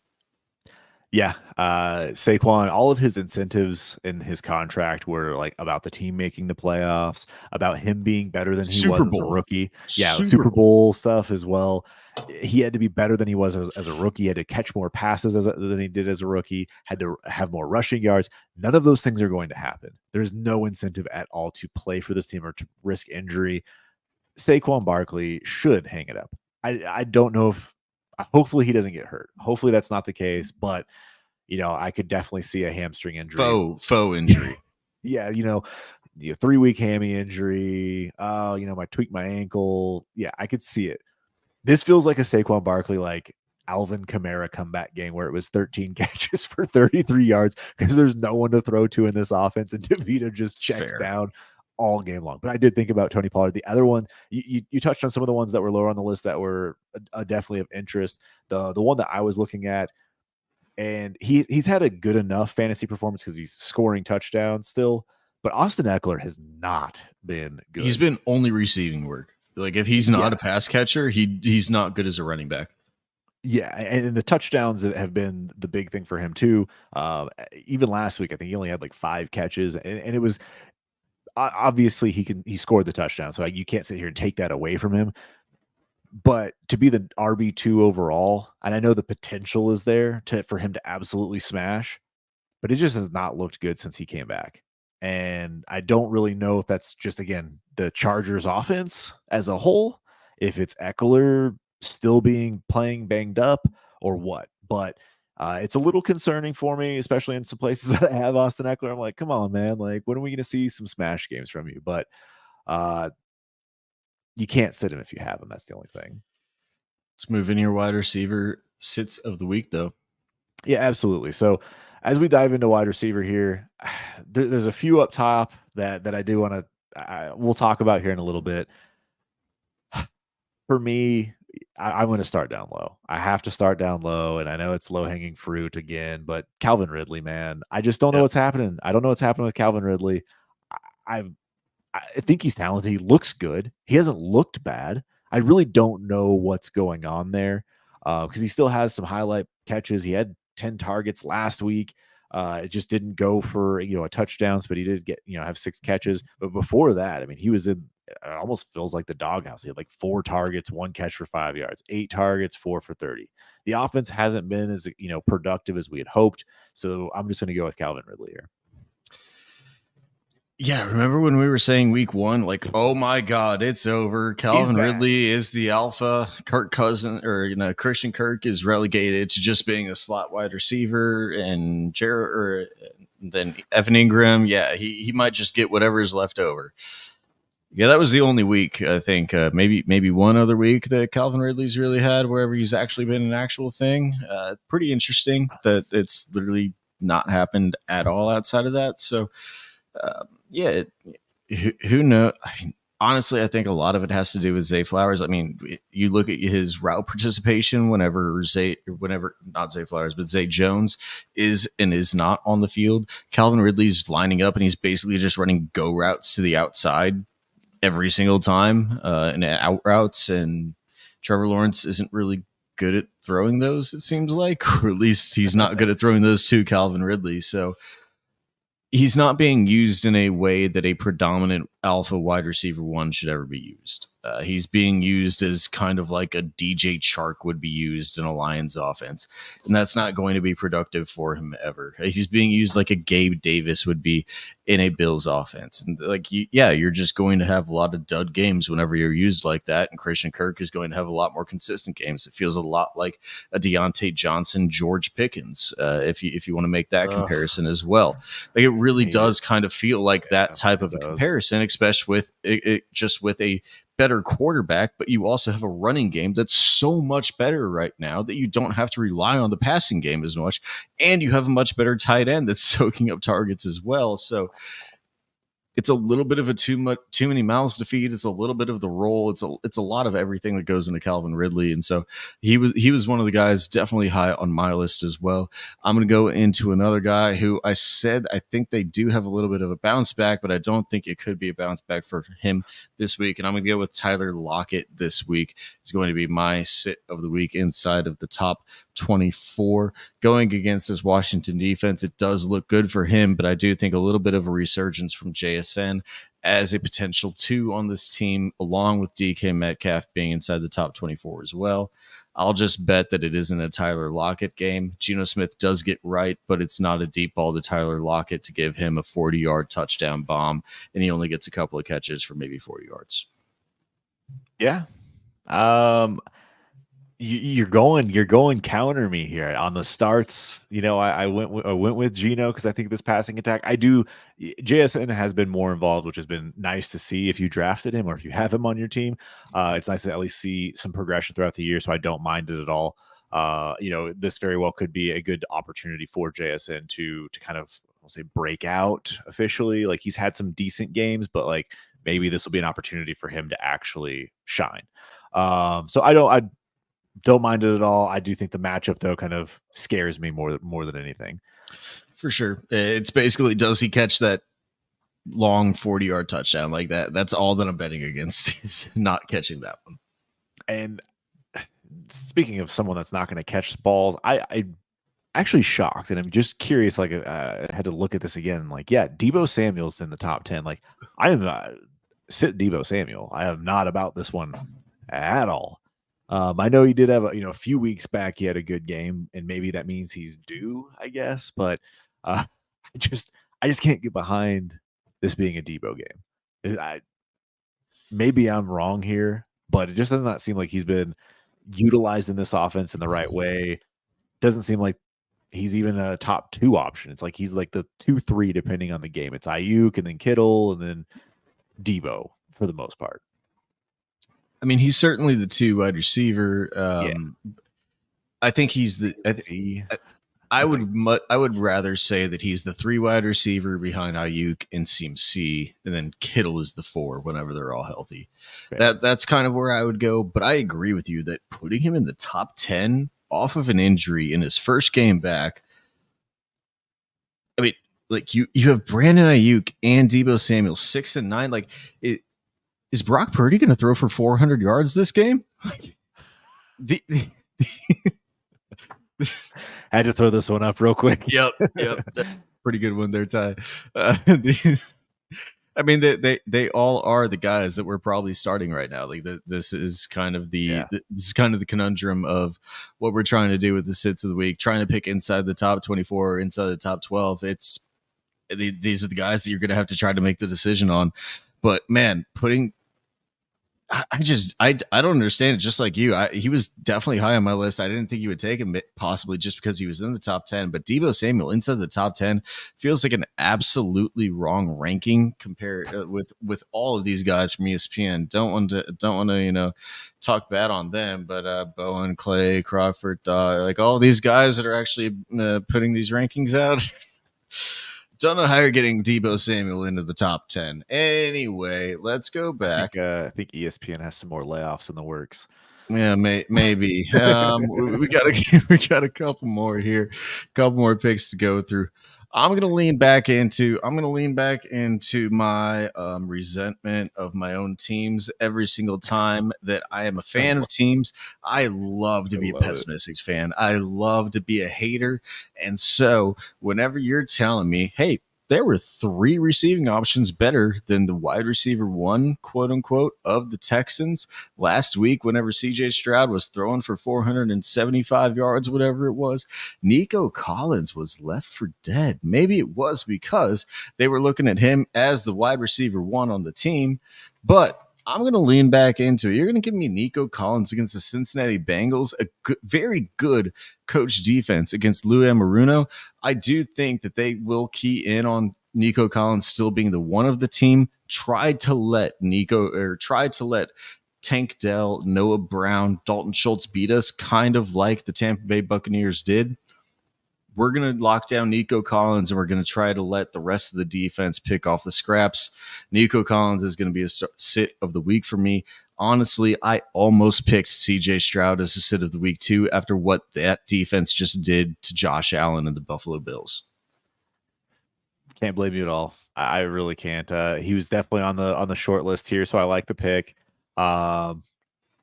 Yeah, Saquon, all of his incentives in his contract were like about the team making the playoffs, about him being better than he Super was as a Bowl. rookie. Yeah, Super Super Bowl. Bowl stuff as well. He had to be better than he was as a rookie. He had to catch more passes than he did as a rookie. Had to have more rushing yards. None of those things are going to happen. There's no incentive at all to play for this team or to risk injury. Saquon Barkley should hang it up. I don't know if. Hopefully he doesn't get hurt. Hopefully that's not the case, but I could definitely see a hamstring injury. Faux injury. Yeah, 3-week hammy injury. Oh, I tweaked my ankle. Yeah, I could see it. This feels like a Saquon Barkley, like Alvin Kamara comeback game where it was 13 catches for 33 yards because there's no one to throw to in this offense, and DeVito just checks Fair. down all game long. But I did think about Tony Pollard. The other one, you touched on some of the ones that were lower on the list that were definitely of interest. The one that I was looking at, and he's had a good enough fantasy performance because he's scoring touchdowns still. But Austin Eckler has not been good. He's been only receiving work. Like if he's not Yeah. a pass catcher, he's not good as a running back. Yeah, and the touchdowns have been the big thing for him too. Even last week, I think he only had like 5 catches, and it was obviously he scored the touchdown, so you can't sit here and take that away from him. But to be the RB2 overall, and I know the potential is there for him to absolutely smash, but it just has not looked good since he came back. And I don't really know if that's just, again, the Chargers offense as a whole, if it's Eckler still playing banged up or what. But it's a little concerning for me, especially in some places that I have Austin Eckler. I'm like, come on, man. Like, when are we going to see some smash games from you? But you can't sit him if you have him. That's the only thing. Let's move in your wide receiver sits of the week, though. Yeah, absolutely. So as we dive into wide receiver here, there's a few up top that I do want to we'll talk about here in a little bit. For me, I'm going to start down low. I have to start down low, and I know it's low hanging fruit again, but Calvin Ridley, man, I just don't know what's happening. I don't know what's happening with Calvin Ridley. I I think he's talented. He looks good. He hasn't looked bad. I really don't know what's going on there because he still has some highlight catches. He had 10 targets last week. It just didn't go for a touchdowns, but he did get have 6 catches. But before that, I mean, he was in. It almost feels like the doghouse. He had like 4 targets, 1 catch for 5 yards, 8 targets, 4 for 30. The offense hasn't been as productive as we had hoped. So I'm just going to go with Calvin Ridley here. Yeah, remember when we were saying week 1, like, oh my God, it's over. Calvin Ridley is the alpha. Kirk Cousins or Christian Kirk is relegated to just being a slot wide receiver, and then Evan Ingram. Yeah, he might just get whatever is left over. Yeah, that was the only week I think. Maybe one other week that Calvin Ridley's really had wherever he's actually been an actual thing. Pretty interesting that it's literally not happened at all outside of that. So yeah, who knows? I mean, honestly, I think a lot of it has to do with Zay Flowers. I mean, you look at his route participation whenever not Zay Flowers, but Zay Jones is and is not on the field. Calvin Ridley's lining up and he's basically just running go routes to the outside every single time and out routes. And Trevor Lawrence isn't really good at throwing those, it seems like, or at least he's not good at throwing those to Calvin Ridley. So he's not being used in a way that a predominant alpha wide receiver one should ever be used. He's being used as kind of like a DJ Chark would be used in a Lions offense, and that's not going to be productive for him ever. He's being used like a Gabe Davis would be in a Bills offense, and like you're just going to have a lot of dud games whenever you're used like that. And Christian Kirk is going to have a lot more consistent games. It feels a lot like a Deontay Johnson, George Pickens, if you want to make that comparison as well. Like it really does kind of feel like that type of a comparison, especially with it just with a better quarterback, but you also have a running game that's so much better right now that you don't have to rely on the passing game as much, and you have a much better tight end that's soaking up targets as well. So it's a little bit of a too many mouths to feed. It's a little bit of the role. It's a lot of everything that goes into Calvin Ridley, and so he was one of the guys definitely high on my list as well. I'm going to go into another guy who I said I think they do have a little bit of a bounce back, but I don't think it could be a bounce back for him this week. And I'm going to go with Tyler Lockett this week. It's going to be my sit of the week inside of the top 24 going against this Washington defense. It does look good for him, but I do think a little bit of a resurgence from JSN as a potential 2 on this team, along with DK Metcalf being inside the top 24 as well. I'll just bet that it isn't a Tyler Lockett game. Geno Smith does get right, but it's not a deep ball to Tyler Lockett to give him a 40-yard touchdown bomb, and he only gets a couple of catches for maybe 40 yards. Yeah. You're going counter me here on the starts. I went with Geno because I think this passing attack. JSN has been more involved, which has been nice to see if you drafted him or if you have him on your team. It's nice to at least see some progression throughout the year, so I don't mind it at all. This very well could be a good opportunity for JSN to kind of, I'll say, break out officially. Like he's had some decent games, but like maybe this will be an opportunity for him to actually shine. So I don't mind it at all. I do think the matchup though kind of scares me more than anything. For sure. It's basically, does he catch that long 40-yard touchdown like that? That's all that I'm betting against, is not catching that one. And speaking of someone that's not going to catch balls, I actually shocked, and I'm just curious. Like I had to look at this again. Like, yeah, Deebo Samuel's in the top 10. Like I am sit Deebo Samuel. I am not about this one at all. I know he did have a few weeks back he had a good game, and maybe that means he's due, I guess. But I just can't get behind this being a Deebo game. Maybe I'm wrong here, but it just does not seem like he's been utilized in this offense in the right way. Doesn't seem like he's even a top 2 option. It's like he's like the 2-3 depending on the game. It's Ayuk and then Kittle and then Deebo for the most part. I mean, he's certainly the 2 wide receiver. I think he's the. I would rather say that he's the 3 wide receiver behind Ayuk and CMC, and then Kittle is the 4 whenever they're all healthy. Okay. That's kind of where I would go. But I agree with you that putting him in the top 10 off of an injury in his first game back. I mean, like you have Brandon Ayuk and Deebo Samuel 6 and 9. Like is Brock Purdy going to throw for 400 yards this game? I had to throw this one up real quick. Yep. Pretty good one there, Ty. I mean, they all are the guys that we're probably starting right now. Like this is kind of the conundrum of what we're trying to do with the sits of the week, trying to pick inside the top 24 or inside the top 12. These are the guys that you're going to have to try to make the decision on. But man, I don't understand it. Just like you, he was definitely high on my list. I didn't think you would take him, possibly just because he was in the top 10. But Debo Samuel inside the top 10 feels like an absolutely wrong ranking compared with all of these guys from ESPN. Don't want to talk bad on them, but Bowen, Clay, Crawford, like all these guys that are actually putting these rankings out. Don't know how you're getting Debo Samuel into the top 10. Anyway, let's go back. I think ESPN has some more layoffs in the works. Yeah, maybe. We got we got a couple more here, couple more picks to go through. I'm gonna lean back into my resentment of my own teams every single time that I am a I fan of teams. I love to be a love it. pessimistic fan. I love to be a hater, and so whenever you're telling me, hey, there were three receiving options better than the wide receiver one, quote unquote, of the Texans last week, whenever CJ Stroud was throwing for 475 yards, whatever it was, Nico Collins was left for dead. Maybe it was because they were looking at him as the wide receiver one on the team, but I'm going to lean back into it. You're going to give me Nico Collins against the Cincinnati Bengals, a very good coach defense against Lou Amaruno. I do think that they will key in on Nico Collins still being the one of the team. Tried to let Tank Dell, Noah Brown, Dalton Schultz beat us, kind of like the Tampa Bay Buccaneers did. We're going to lock down Nico Collins, and we're going to try to let the rest of the defense pick off the scraps. Nico Collins is going to be a sit of the week for me. Honestly, I almost picked CJ Stroud as a sit of the week too, after what that defense just did to Josh Allen and the Buffalo Bills. Can't blame you at all. I really can't. He was definitely on the short list here, so I like the pick. Um,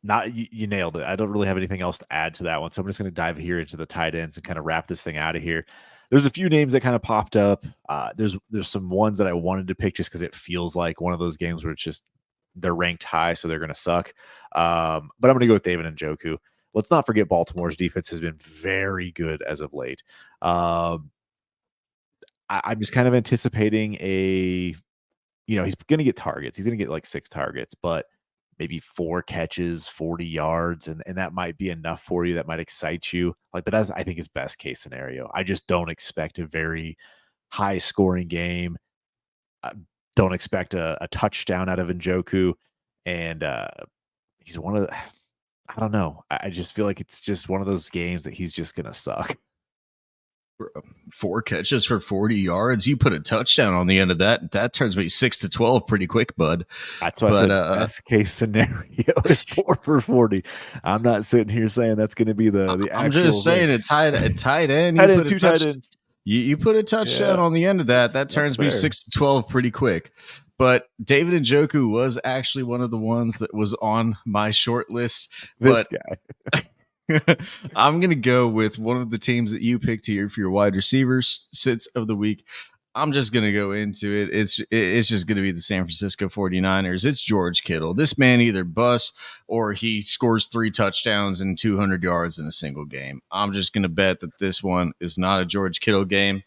Not you nailed it. I don't really have anything else to add to that one, so I'm just going to dive here into the tight ends and kind of wrap this thing out of here. There's a few names that kind of popped up. There's some ones that I wanted to pick just because it feels like one of those games where it's just they're ranked high, so they're going to suck. But I'm going to go with David Njoku. Let's not forget Baltimore's defense has been very good as of late. I'm just kind of anticipating he's going to get targets. He's going to get like 6 targets, but maybe 4 catches, 40 yards, and that might be enough for you. That might excite you. Like, but that's I think is best case scenario. I just don't expect a very high scoring game. I don't expect a touchdown out of Njoku, and he's one of the, I don't know. I just feel like it's just one of those games that he's just gonna suck. 4 catches for 40 yards. You put a touchdown on the end of that. That turns me 6-12 pretty quick, bud. That's why I But said best case scenario is 4 for 40. I'm not sitting here saying that's going to be the I'm actual just thing. saying a tight end. Tight end, two tight ends. You put a touchdown Yeah, on the end of that. That that's turns me fair. 6-12 pretty quick. But David Njoku was actually one of the ones that was on my short list. This But guy. I'm going to go with one of the teams that you picked here for your wide receivers sits of the week. I'm just going to go into it. It's just going to be the San Francisco 49ers. It's George Kittle. This man either busts or he scores 3 touchdowns and 200 yards in a single game. I'm just going to bet that this one is not a George Kittle game.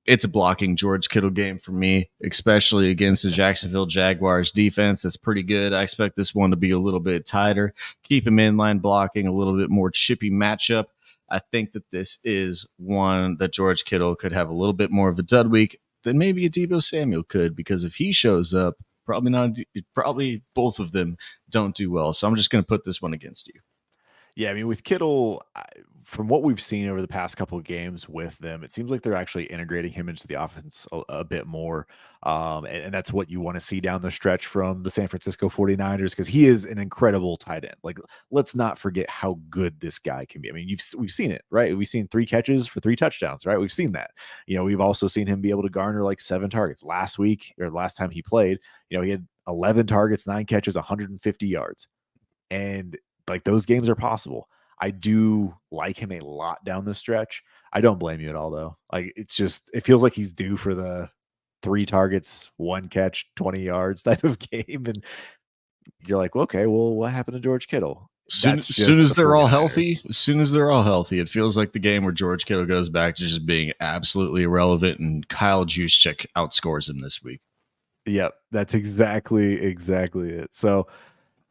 It's a blocking George Kittle game for me, especially against the Jacksonville Jaguars defense. That's pretty good. I expect this one to be a little bit tighter. Keep him in line blocking, a little bit more chippy matchup. I think that this is one that George Kittle could have a little bit more of a dud week than maybe a Deebo Samuel could, because if he shows up, probably both of them don't do well. So I'm just going to put this one against you. Yeah, I mean, with Kittle, from what we've seen over the past couple of games with them, it seems like they're actually integrating him into the offense a bit more. And that's what you want to see down the stretch from the San Francisco 49ers, because he is an incredible tight end. Like, let's not forget how good this guy can be. I mean, we've seen it, right? We've seen 3 catches for 3 touchdowns, right? We've seen that. We've also seen him be able to garner like 7 targets. Last week, or last time he played, he had 11 targets, 9 catches, 150 yards. And like those games are possible. I do like him a lot down the stretch. I don't blame you at all though. Like it feels like he's due for the 3 targets, 1 catch, 20 yards type of game. And you're like, well, okay, well, what happened to George Kittle? That's Soon just as the they're all 49ers. healthy, it feels like the game where George Kittle goes back to just being absolutely irrelevant, and Kyle Juszczyk outscores him this week. Yep, that's exactly it. So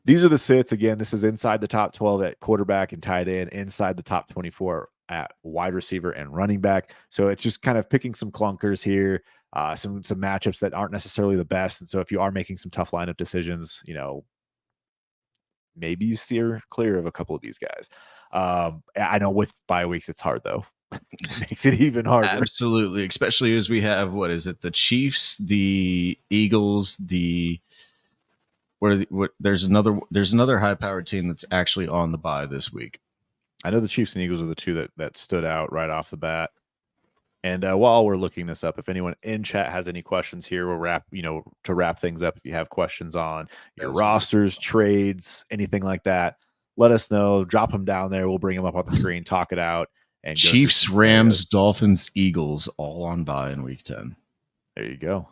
These are the sits. Again, this is inside the top 12 at quarterback and tight end, inside the top 24 at wide receiver and running back. So it's just kind of picking some clunkers here, some matchups that aren't necessarily the best. And so if you are making some tough lineup decisions, maybe you steer clear of a couple of these guys. I know with bye weeks, it's hard though. It makes it even harder. Absolutely, especially as we have what is it? The Chiefs, the Eagles, there's another high powered team that's actually on the bye this week. I know the Chiefs and Eagles are the two that stood out right off the bat. And while we're looking this up, if anyone in chat has any questions here, we'll to wrap things up. If you have questions on your rosters, trades, anything like that, let us know. Drop them down there. We'll bring them up on the screen, talk it out. And Chiefs, Rams, Dolphins, Eagles, all on bye in week 10. There you go.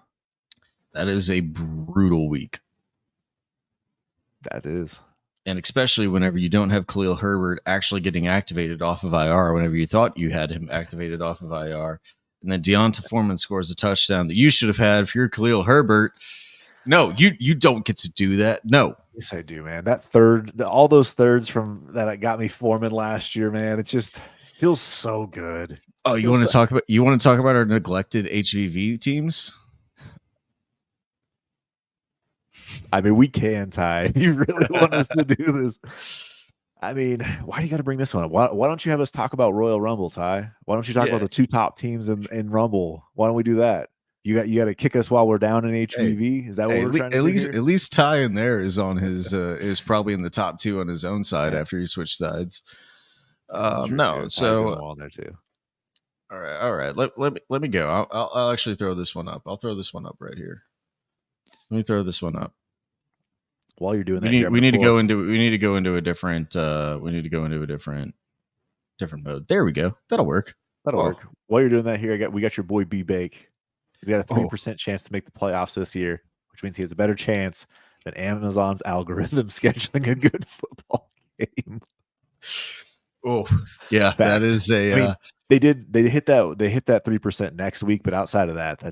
That is a brutal week. That is. And especially whenever you don't have Khalil Herbert actually getting activated off of IR, whenever you thought you had him activated off of IR, and then Deonta Foreman scores a touchdown that you should have had if you're Khalil Herbert. No, you don't get to do that. No. Yes, I do, man. That third, all those thirds from that got me Foreman last year, man. It's just feels so good. Oh, you want to talk about our neglected HVV teams? I mean, we can, Ty. You really want us to do this? I mean, why do you got to bring this one up? Why don't you have us talk about Royal Rumble, Ty? Why don't you talk about the two top teams in Rumble? Why don't we do that? You got to kick us while we're down in HVV. Is that what we're trying to do here? At least Ty in there is on his is probably in the top two on his own side after he switched sides. No, so on there too. All right. Let me go. I'll actually throw this one up. I'll throw this one up right here. Let me throw this one up. While you're doing that, we need to go into a different different mode. There we go. That'll work. That'll work. While you're doing that here, we got your boy B Bake. He's got a 3% chance to make the playoffs this year, which means he has a better chance than Amazon's algorithm scheduling a good football game. Oh, yeah, that is a. I mean, they hit that 3% next week, but outside of that,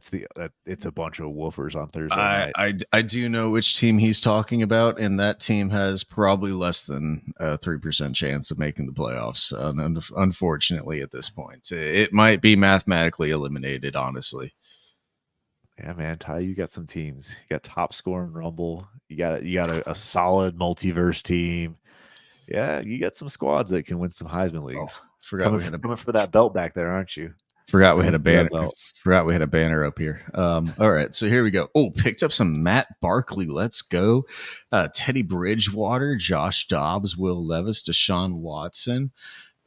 it's a bunch of woofers on Thursday night. I do know which team he's talking about, and that team has probably less than a 3% chance of making the playoffs. Unfortunately, at this point, it might be mathematically eliminated. Honestly. Yeah, man, Ty, you got some teams. You got top scoring Rumble. You got a solid multiverse team. Yeah, you got some squads that can win some Heisman leagues. Coming for that belt back there, aren't you? Forgot we had a banner. Forgot we had a banner up here. All right, so here we go. Oh, picked up some Matt Barkley. Let's go. Teddy Bridgewater, Josh Dobbs, Will Levis, Deshaun Watson.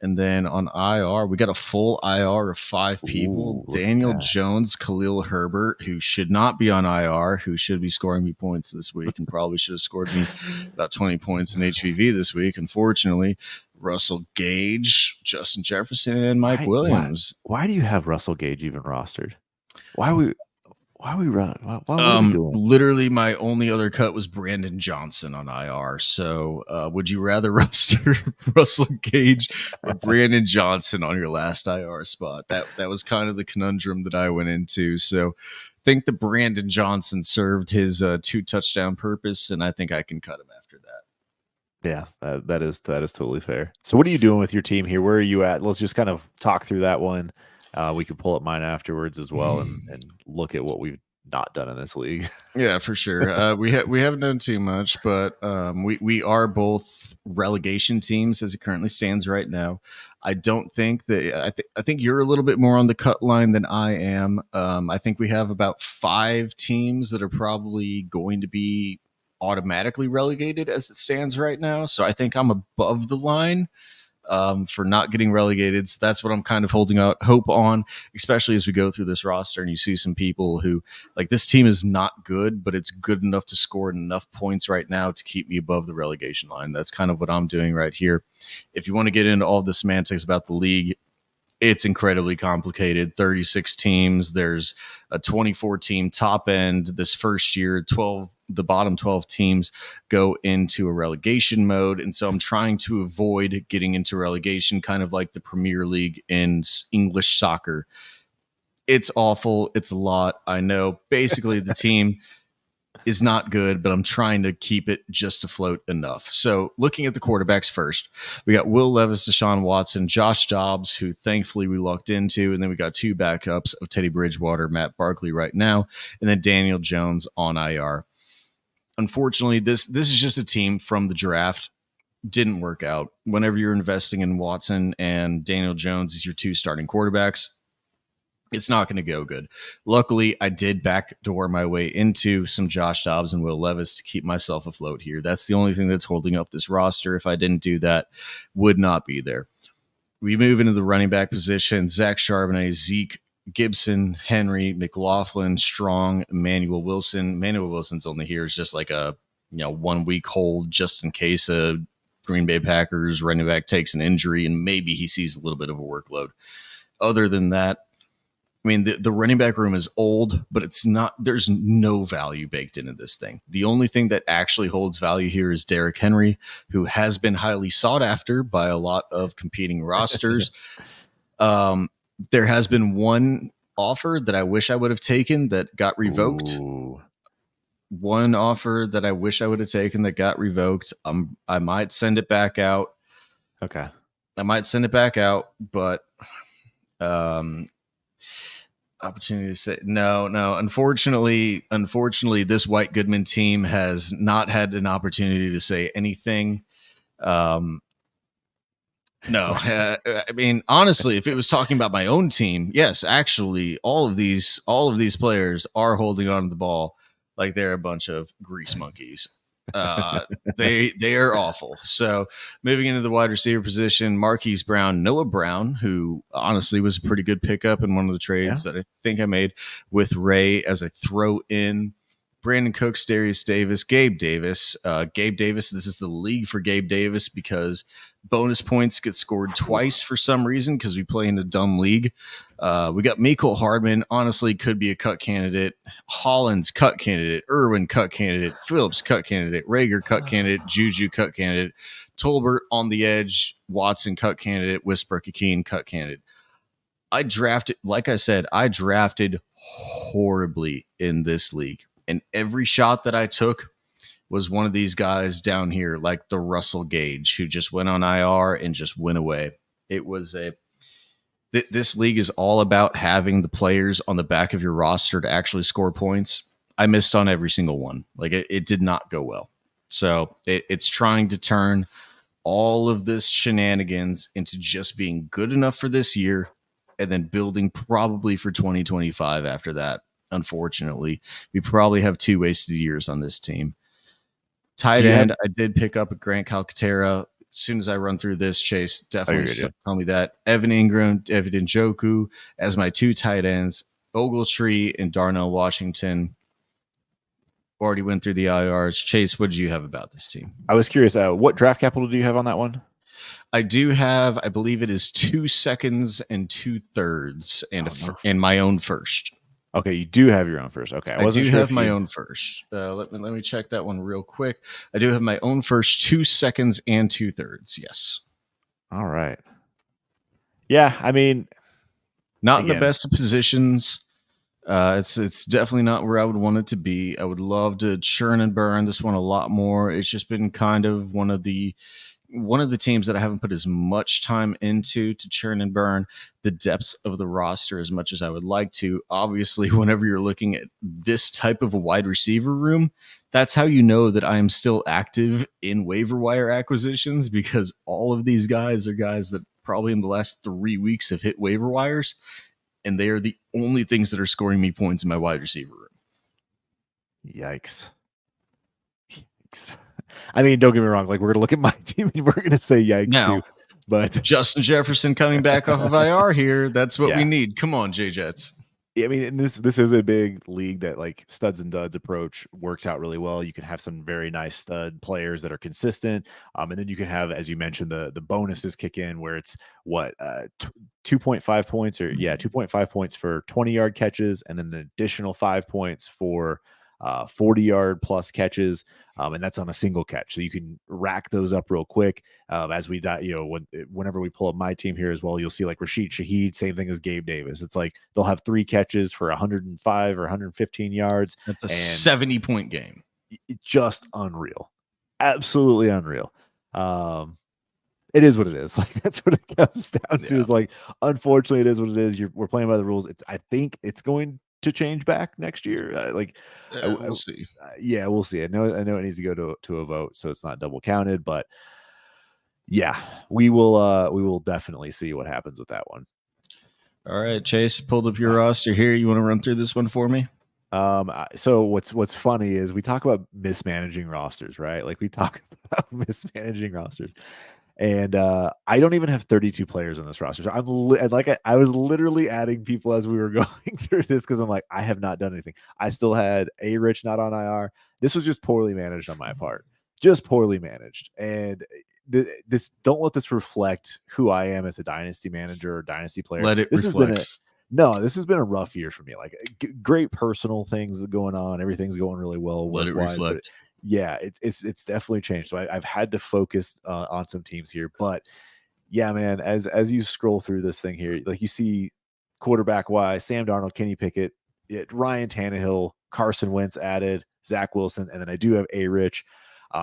And then on IR, we got a full IR of 5 people. Ooh, Daniel Jones, Khalil Herbert, who should not be on IR, who should be scoring me points this week and probably should have scored me about 20 points in HVV this week. Unfortunately, Russell Gage, Justin Jefferson, and Mike Williams. Why do you have Russell Gage even rostered? Why are we doing? Literally, my only other cut was Brandon Johnson on IR. So, would you rather roster Russell Gage or Brandon Johnson on your last IR spot? That was kind of the conundrum that I went into. So, I think the Brandon Johnson served his 2 touchdown purpose, and I think I can cut him after that. Yeah, that is totally fair. So, what are you doing with your team here? Where are you at? Let's just kind of talk through that one. We could pull up mine afterwards as well and look at what we've not done in this league. Yeah, for sure. We haven't done too much, but we are both relegation teams as it currently stands right now. I don't think that I think you're a little bit more on the cut line than I am. I think we have about 5 teams that are probably going to be automatically relegated as it stands right now. So I think I'm above the line for not getting relegated. So that's what I'm kind of holding out hope on, especially as we go through this roster and you see some people who like this team is not good, but it's good enough to score enough points right now to keep me above the relegation line. That's kind of what I'm doing right here. If you want to get into all the semantics about the league, it's incredibly complicated. 36 teams. There's a 24 team top end this first year. The bottom 12 teams go into a relegation mode. And so I'm trying to avoid getting into relegation, kind of like the Premier League in English soccer. It's awful. It's a lot. I know. Basically, the team is not good, but I'm trying to keep it just afloat enough. So looking at the quarterbacks first, we got Will Levis, Deshaun Watson, Josh Dobbs, who thankfully we locked into, and then we got two backups of Teddy Bridgewater, Matt Barkley right now, and then Daniel Jones on IR. Unfortunately, this is just a team from the draft. Didn't work out. Whenever you're investing in Watson and Daniel Jones as your two starting quarterbacks, it's not going to go good. Luckily, I did backdoor my way into some Josh Dobbs and Will Levis to keep myself afloat here. That's the only thing that's holding up this roster. If I didn't do that, would not be there. We move into the running back position. Zach Charbonnet, Zeke, Gibson, Henry, McLaughlin, Strong, Emmanuel Wilson. Emmanuel Wilson's only here is just like a 1 week hold just in case a Green Bay Packers running back takes an injury and maybe he sees a little bit of a workload. Other than that, I mean, the running back room is old, but it's not, there's no value baked into this thing. The only thing that actually holds value here is Derrick Henry, who has been highly sought after by a lot of competing rosters. There has been one offer that I wish I would have taken that got revoked. Ooh. One offer that I wish I would have taken that got revoked. I might send it back out. Okay. I might send it back out, but opportunity to say no. Unfortunately, this White Goodman team has not had an opportunity to say anything. No, I mean, honestly, if it was talking about my own team, yes, actually, all of these players are holding on to the ball like they're a bunch of grease monkeys. They are awful. So moving into the wide receiver position, Marquise Brown, Noah Brown, who honestly was a pretty good pickup in one of the trades that I think I made with Ray, as I throw in Brandon Cooks, Darius Davis, Gabe Davis. Gabe Davis, this is the league for Gabe Davis because bonus points get scored twice for some reason because we play in a dumb league. We got Mecole Hardman, honestly, could be a cut candidate. Hollins, cut candidate. Irwin, cut candidate. Phillips, cut candidate. Rager, cut candidate. Juju, cut candidate. Tolbert on the edge. Watson, cut candidate. Whisper-Kikeen, cut candidate. I drafted horribly in this league. And every shot that I took was one of these guys down here, like the Russell Gage, who just went on IR and just went away. It was this league is all about having the players on the back of your roster to actually score points. I missed on every single one. Like it did not go well. So it's trying to turn all of this shenanigans into just being good enough for this year and then building probably for 2025 after that. Unfortunately, we probably have 2 wasted years on this team. Tight end, I did pick up a Grant Calcaterra. As soon as I run through this, Chase, definitely tell me that. Evan Ingram, David Njoku as my 2 tight ends. Ogletree and Darnell Washington. Already went through the IRs. Chase, what did you have about this team? I was curious, what draft capital do you have on that one? I do have, I believe it is 2 seconds and 2/3 and my own first. Okay, you do have your own first. Okay, I do have my own first. Let me check that one real quick. I do have my own first 2 seconds and 2/3. Yes. All right. Yeah, I mean, not the best of positions. It's definitely not where I would want it to be. I would love to churn and burn this one a lot more. It's just been kind of one of the teams that I haven't put as much time into to churn and burn the depths of the roster as much as I would like to. Obviously, whenever you're looking at this type of a wide receiver room, that's how you know that I am still active in waiver wire acquisitions, because all of these guys are guys that probably in the last 3 weeks have hit waiver wires, and they are the only things that are scoring me points in my wide receiver room. Yikes. I mean, don't get me wrong. Like, we're going to look at my team and we're going to say yikes now, too. But Justin Jefferson coming back off of IR here. That's what we need. Come on, J-Jets. I mean, this is a big league that, like, studs and duds approach works out really well. You can have some very nice stud players that are consistent. And then you can have, as you mentioned, the bonuses kick in where it's 2.5 points 2.5 points for 20-yard catches, and then an additional 5 points for 40-yard plus catches, and that's on a single catch. So you can rack those up real quick. As we die, whenever we pull up my team here as well, you'll see like Rashid Shaheed, same thing as Gabe Davis. It's like they'll have 3 catches for 105 or 115 yards, That's a and 70-point game. just unreal, absolutely unreal. It is what it is. Like that's what it comes down to. Is like, unfortunately, it is what it is. We're playing by the rules. I think it's going to change back next year. We'll see. Yeah, we'll see. I know it needs to go to a vote, so it's not double counted. But yeah, we will definitely see what happens with that one. All right, Chase, pulled up your roster here. You want to run through this one for me? So what's funny is we talk about mismanaging rosters, right? Like we talk about mismanaging rosters. And I don't even have 32 players on this roster. So I was literally adding people as we were going through this because I'm like, I have not done anything. I still had A Rich not on IR. This was just poorly managed on my part. Just poorly managed. And this don't let this reflect who I am as a dynasty manager or dynasty player. Let it This reflect. this has been a rough year for me. Like great personal things going on. Everything's going really well Let it work-wise, but reflect. yeah, it's definitely changed. So I've had to focus on some teams here, but yeah, man, as you scroll through this thing here, like you see quarterback wise, Sam Darnold, Kenny Pickett, Ryan Tannehill, Carson Wentz added, Zach Wilson, and then I do have A Rich.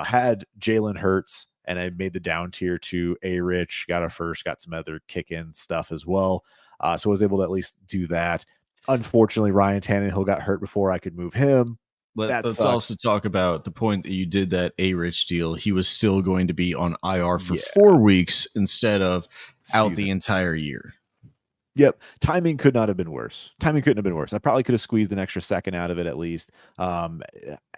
Had Jalen Hurts, and I made the down tier to A Rich, got a first, got some other kick in stuff as well. So I was able to at least do that. Unfortunately, Ryan Tannehill got hurt before I could move him. That Let's sucks. also talk about the point that you did that A-Rich deal. He was still going to be on IR for Yeah. 4 weeks instead of out the Season. entire year. Yep. Timing could not have been worse. Timing couldn't have been worse. I probably could have squeezed an extra second out of it at least.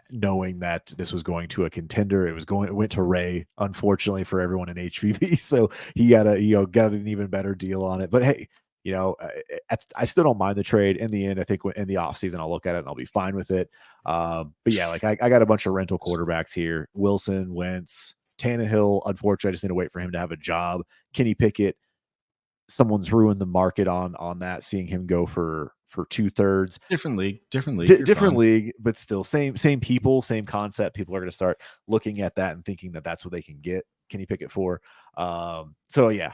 Knowing that this was going to a contender, it went to Ray, unfortunately for everyone in HVV. So he got an even better deal on it. But hey, I still don't mind the trade. In the end, I think in the offseason, I'll look at it and I'll be fine with it. But yeah, like I got a bunch of rental quarterbacks here. Wilson, Wentz, Tannehill. Unfortunately, I just need to wait for him to have a job. Kenny Pickett, someone's ruined the market on that, seeing him go for 2/3. Different league. Different league, but still same people, same concept. People are going to start looking at that and thinking that that's what they can get Kenny Pickett for. So yeah,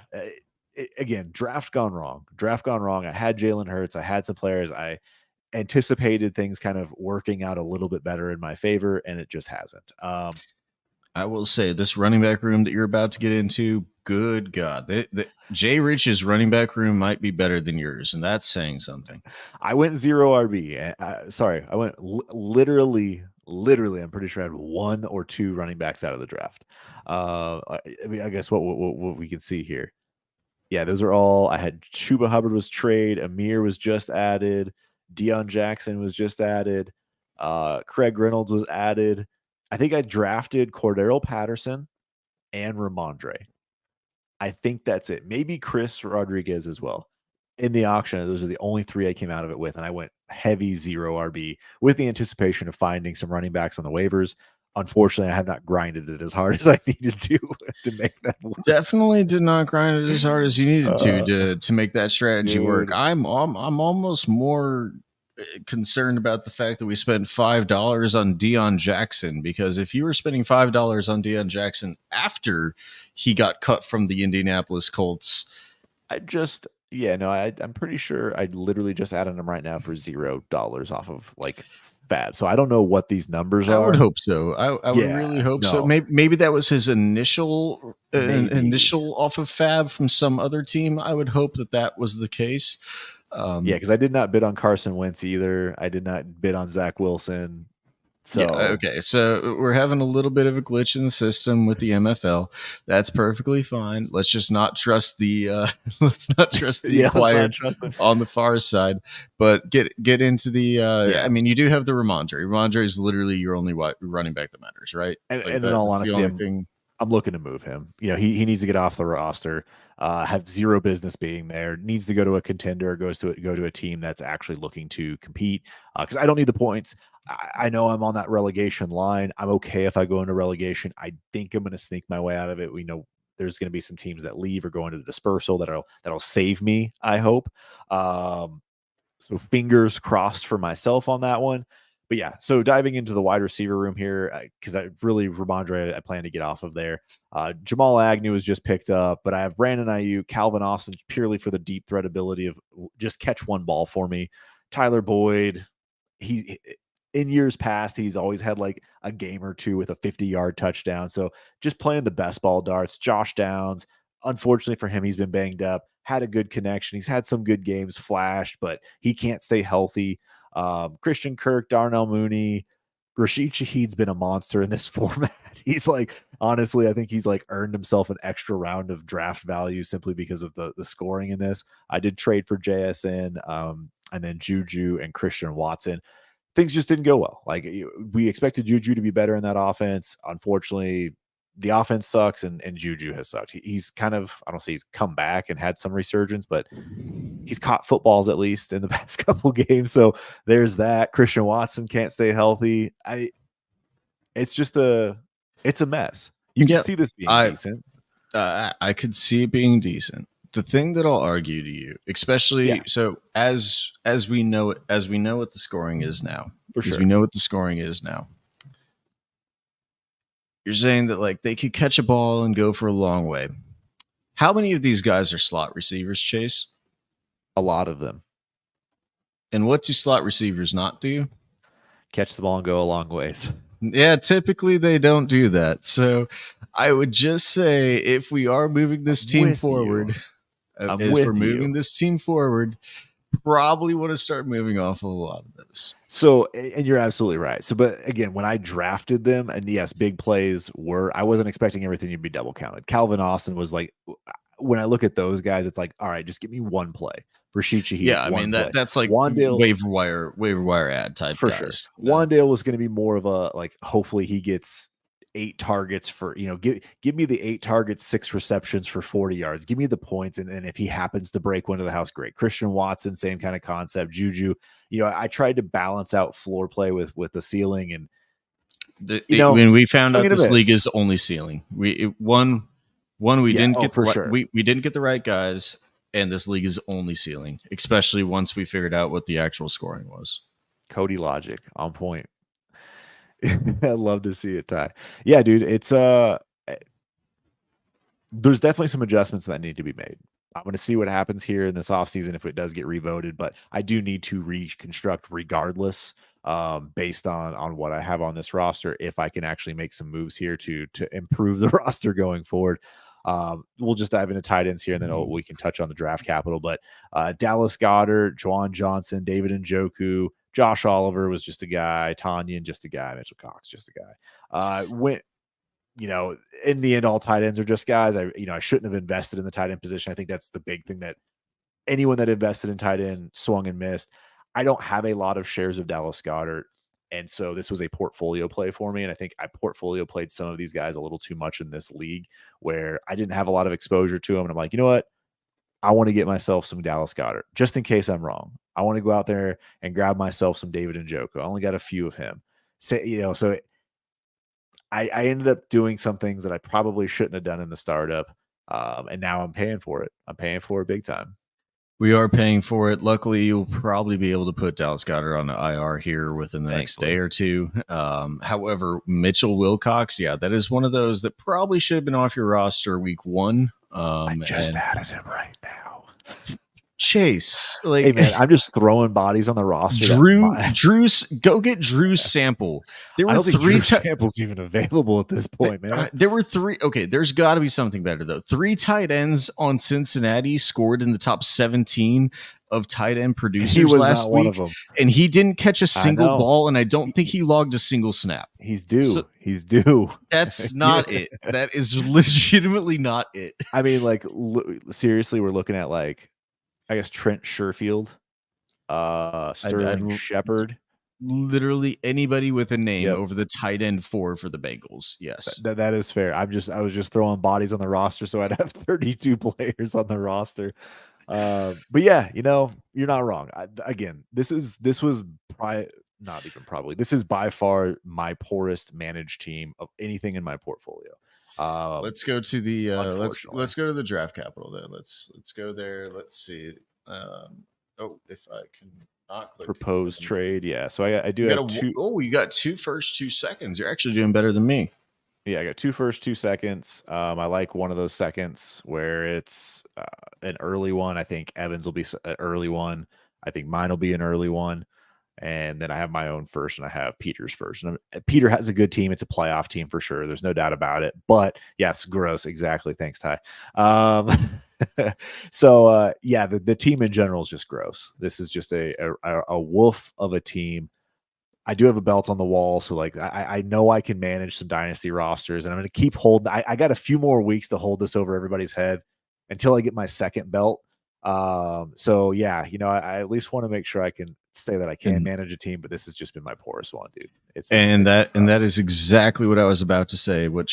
again, draft gone wrong. I had Jalen Hurts. I had some players. I anticipated things kind of working out a little bit better in my favor, and it just hasn't. I will say this running back room that you're about to get into, good God. Jay Rich's running back room might be better than yours, and that's saying something. I went 0 RB. Sorry, I went literally, I'm pretty sure I had 1 or 2 running backs out of the draft. I mean, I guess what we can see here. Yeah, those are all. I had Chuba Hubbard was trade. Amir was just added. Deion Jackson was just added. Craig Reynolds was added. I think I drafted Cordero Patterson and Ramondre. I think that's it. Maybe Chris Rodriguez as well. In the auction, those are the only 3 I came out of it with, and I went heavy 0 RB with the anticipation of finding some running backs on the waivers. Unfortunately, I have not grinded it as hard as I needed to make that work. Definitely did not grind it as hard as you needed to make that strategy work. I'm almost more concerned about the fact that we spent $5 on Deion Jackson, because if you were spending $5 on Deion Jackson after he got cut from the Indianapolis Colts, I'm pretty sure I literally just added him right now for $0 off of like Fab. So I don't know what these numbers are. I would hope so. I would really hope so. Maybe that was his initial off of Fab from some other team. I would hope that was the case. Because I did not bid on Carson Wentz either. I did not bid on Zach Wilson. So okay. So we're having a little bit of a glitch in the system with the MFL. That's perfectly fine. Let's just not trust the acquired on the far side. But get into the I mean, you do have the Ramondre. Ramondre is literally your only running back that matters, right? And in all honesty, I'm looking to move him. He needs to get off the roster. Have zero business being there. Needs to go to a contender. Go to a team that's actually looking to compete. Because I don't need the points. I know I'm on that relegation line. I'm okay if I go into relegation. I think I'm going to sneak my way out of it. We know there's going to be some teams that leave or go into the dispersal that'll save me, I hope. So fingers crossed for myself on that one. but yeah, so diving into the wide receiver room here, because I really Ramondre, I plan to get off of there. Jamal Agnew was just picked up, but I have Brandon Ayuk, Calvin Austin purely for the deep threat ability of just catch one ball for me. Tyler Boyd, he in years past, he's always had like a game or two with a 50-yard touchdown. So just playing the best ball darts. Josh Downs, unfortunately for him, he's been banged up, had a good connection. He's had some good games flashed, but he can't stay healthy. Christian Kirk, Darnell Mooney, Rashid Shaheed's been a monster in this format. He's like, honestly, I think he's like earned himself an extra round of draft value simply because of the scoring in this. I did trade for JSN, and then Juju and Christian Watson. Things just didn't go well. Like we expected Juju to be better in that offense. Unfortunately, the offense sucks and Juju has sucked. He's kind of, I don't say he's come back and had some resurgence, but he's caught footballs at least in the past couple games. So there's that. Christian Watson can't stay healthy. It's just it's a mess. You can Yeah, see this being I decent. I could see it being decent. The thing that I'll argue to you, Yeah, especially so as we know it, as we know what the scoring is now, for as we sure. know what the scoring is now, you're saying that like they could catch a ball and go for a long way. How many of these guys are slot receivers, Chase? A lot of them And what do slot receivers not do? catch the ball and go a long ways. Yeah, typically they don't do that. So I would just say if we are moving this I'm team with you. forward, I'm as we're with moving you. this team forward, probably want to start moving off of a lot of those. So, and you're absolutely right. So, but again, when I drafted them, and yes, big plays were, I wasn't expecting everything to be double counted. Calvin Austin was like, when I look at those guys, it's like, all right, just give me one play. Rashid Shaheed, Yeah, I mean one play. that's like Wandale, waiver wire ad type for sure. guys. Wandale was going to be more of a like, hopefully he gets 8 targets for, give me the 8 targets, 6 receptions for 40 yards. Give me the points. And if he happens to break one to the house, great. Christian Watson, same kind of concept. Juju, I tried to balance out floor play with the ceiling and, When we found swing out and a this league miss. is only ceiling, one we Yeah. didn't Oh, get the for sure. we didn't get the right guys, and this league is only ceiling. Especially once we figured out what the actual scoring was. Cody Logic on point. I love to see it, Ty. Yeah, dude. There's definitely some adjustments that need to be made. I'm going to see what happens here in this offseason if it does get revoted, but I do need to reconstruct regardless, based on what I have on this roster. If I can actually make some moves here to improve the roster going forward, we'll just dive into tight ends here, and then we can touch on the draft capital. But Dallas Goddard, Juwan Johnson, David Njoku, Josh Oliver was just a guy, Tanyan just a guy, Mitchell Cox just a guy. Went in the end, all tight ends are just guys. I shouldn't have invested in the tight end position. I think that's the big thing that anyone that invested in tight end swung and missed. I don't have a lot of shares of Dallas Goddard. And so this was a portfolio play for me. And I think I portfolio played some of these guys a little too much in this league where I didn't have a lot of exposure to them. And I'm like, you know what? I want to get myself some Dallas Goddard just in case I'm wrong. I want to go out there and grab myself some David Njoku. I only got a few of him. So I ended up doing some things that I probably shouldn't have done in the startup. And now I'm paying for it. I'm paying for it big time. We are paying for it. Luckily, you'll probably be able to put Dallas Goddard on the IR here within the next day Thankfully. or two. However, Mitchell Wilcox, yeah, that is one of those that probably should have been off your roster week one. I just And added him right now. Chase, Hey like man, I'm just throwing bodies on the roster Drew's, go get Drew's sample. There I were don't think three. Drew Sample's even available at this point, man. There were three. Okay, there's got to be something better though. Three tight ends on Cincinnati scored in the top 17 of tight end He producers was last not one of week, them. and he didn't catch a I single know. ball, and I don't think he logged a single snap. He's So due. He's due. that's Yeah. not it. That is legitimately not it. I mean, like, seriously, we're looking at like, I guess Trent Sherfield, Sterling I'd Shepard. literally anybody with a name Yep. over the tight end four for the Bengals. Yes. That is fair. I was just throwing bodies on the roster, so I'd have 32 players on the roster. But yeah, you're not wrong. Again, this was not even probably. This is by far my poorest managed team of anything in my portfolio. Let's go to the Unfortunately, let's go to the draft capital then. Let's go there. Let's see. Oh, if I can. Not clicked. proposed trade. Yeah, so I do You got have two. you got 2 first, 2 seconds. You're actually doing better than me. Yeah, I got two first, 2 seconds. I like one of those seconds where it's an early one. I think Evans will be an early one. I think mine will be an early one. And then I have my own first, and I have Peter's first. And Peter has a good team. It's a playoff team for sure. There's no doubt about it. But yes, gross. Exactly. Thanks, Ty. Um, so yeah, the team in general is just gross. This is just a wolf of a team. I do have a belt on the wall, so like I know I can manage some dynasty rosters, and I'm going to keep holding. I got a few more weeks to hold this over everybody's head until I get my second belt. So yeah, I at least want to make sure I can say that I can And manage a team, but this has just been my poorest one, dude. and It's been rough. that is exactly what I was about to say. What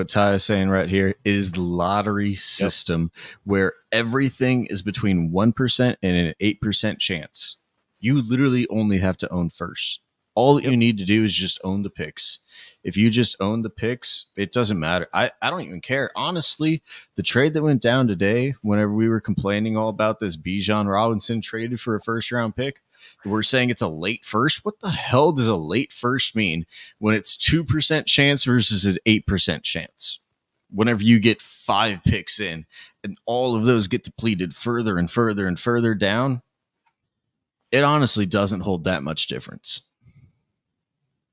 Ty is saying right here is the lottery Yep. system where everything is between 1% and an 8% chance. You literally only have to own first. All that Yep. you need to do is just own the picks. If you just own the picks, it doesn't matter. I don't even care. Honestly, the trade that went down today, whenever we were complaining all about this Bijan Robinson traded for a first round pick, we're saying it's a late first. What the hell does a late first mean when it's 2% chance versus an 8% chance? Whenever you get 5 picks in and all of those get depleted further and further and further down, it honestly doesn't hold that much difference.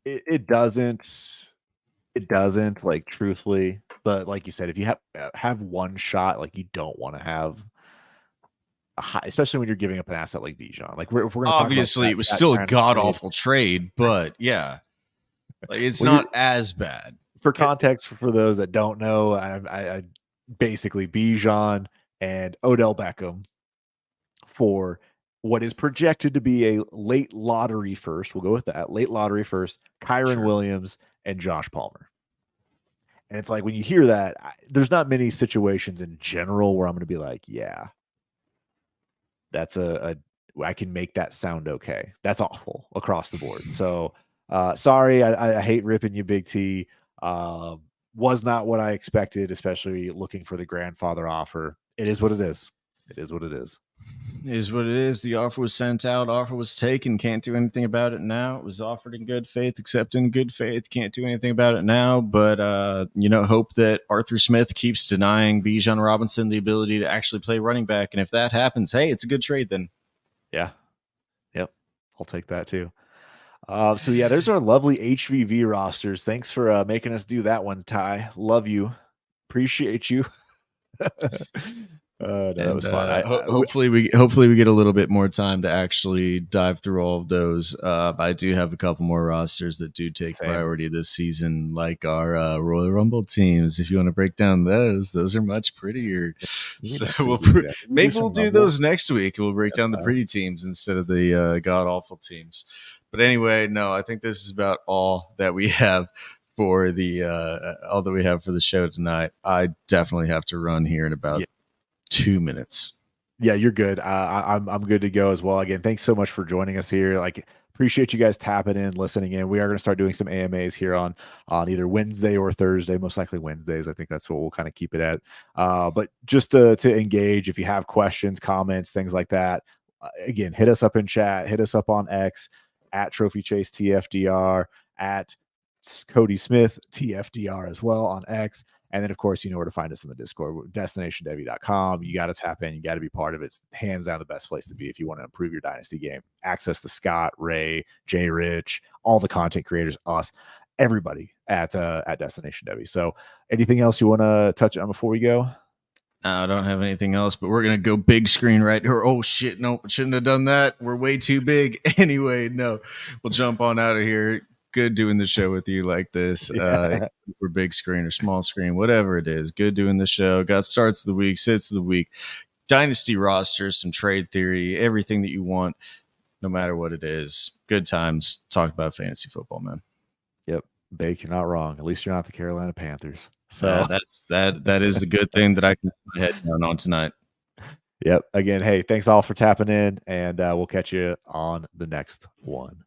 It doesn't. It doesn't, like, truthfully. But like you said, if you have one shot, like, you don't want to have a high, especially when you're giving up an asset like Bijan. Like, if we're going to talk about Obviously, it was that still a kind of god trade, awful trade, but yeah, like it's when you're not as bad. for context for those that don't know, I basically Bijan and Odell Beckham for what is projected to be a late lottery first. We'll go with that. Late lottery first, Kyron Sure. Williams and Josh Palmer. And it's like when you hear that, there's not many situations in general where I'm going to be like, yeah, that's I can make that sound okay. That's awful across the board. So sorry, I hate ripping you, Big T. Was not what I expected, especially looking for the grandfather offer. It is what it is. It is what it is. Is what it is. The offer was sent out. Offer was taken. Can't do anything about it now. It was offered in good faith, accepted in good faith. Can't do anything about it now. But hope that Arthur Smith keeps denying Bijan Robinson the ability to actually play running back. And if that happens, hey, it's a good trade then. Yeah. Yep. I'll take that too. So yeah, there's our lovely HVV rosters. Thanks for making us do that one, Ty. Love you. Appreciate you. No, that And was fun. hopefully we get a little bit more time to actually dive through all of those. I do have a couple more rosters that do take Same. priority this season, like our Royal Rumble teams. If you want to break down those are much prettier. So maybe we'll do those next week. We'll break down the pretty teams instead of the god awful teams. But anyway, no, I think this is about all that we have for the all that we have for the show tonight. I definitely have to run here in about 2 minutes. Yeah, you're good. I'm good to go as well. Again, thanks so much for joining us here. Like, appreciate you guys tapping in, listening in. We are going to start doing some AMAs here on either Wednesday or Thursday, most likely Wednesdays. I think that's what we'll kind of keep it at. But just to engage, if you have questions, comments, things like that, again, hit us up in chat, hit us up on X at Trophy Chase TFDR, at Cody Smith TFDR as well on X. And then, of course, you know where to find us in the Discord, destinationdevi.com. You got to tap in. You got to be part of it. It's hands down the best place to be if you want to improve your dynasty game. Access to Scott, Ray, Jay Rich, all the content creators, us, everybody at Destination Devi. So anything else you want to touch on before we go? I don't have anything else, but we're going to go big screen right here. Oh, shit. No, shouldn't have done that. We're way too big. Anyway, no, we'll jump on out of here. Good doing the show with you like this. Yeah. For big screen or small screen, whatever it is. Good doing the show. Got starts of the week, sits of the week, dynasty rosters, some trade theory, everything that you want, no matter what it is. Good times. Talk about fantasy football, man. Yep. Bake, you're not wrong. At least you're not the Carolina Panthers. So that is the good thing that I can put my head down on tonight. Yep. Again, hey, thanks all for tapping in, and we'll catch you on the next one.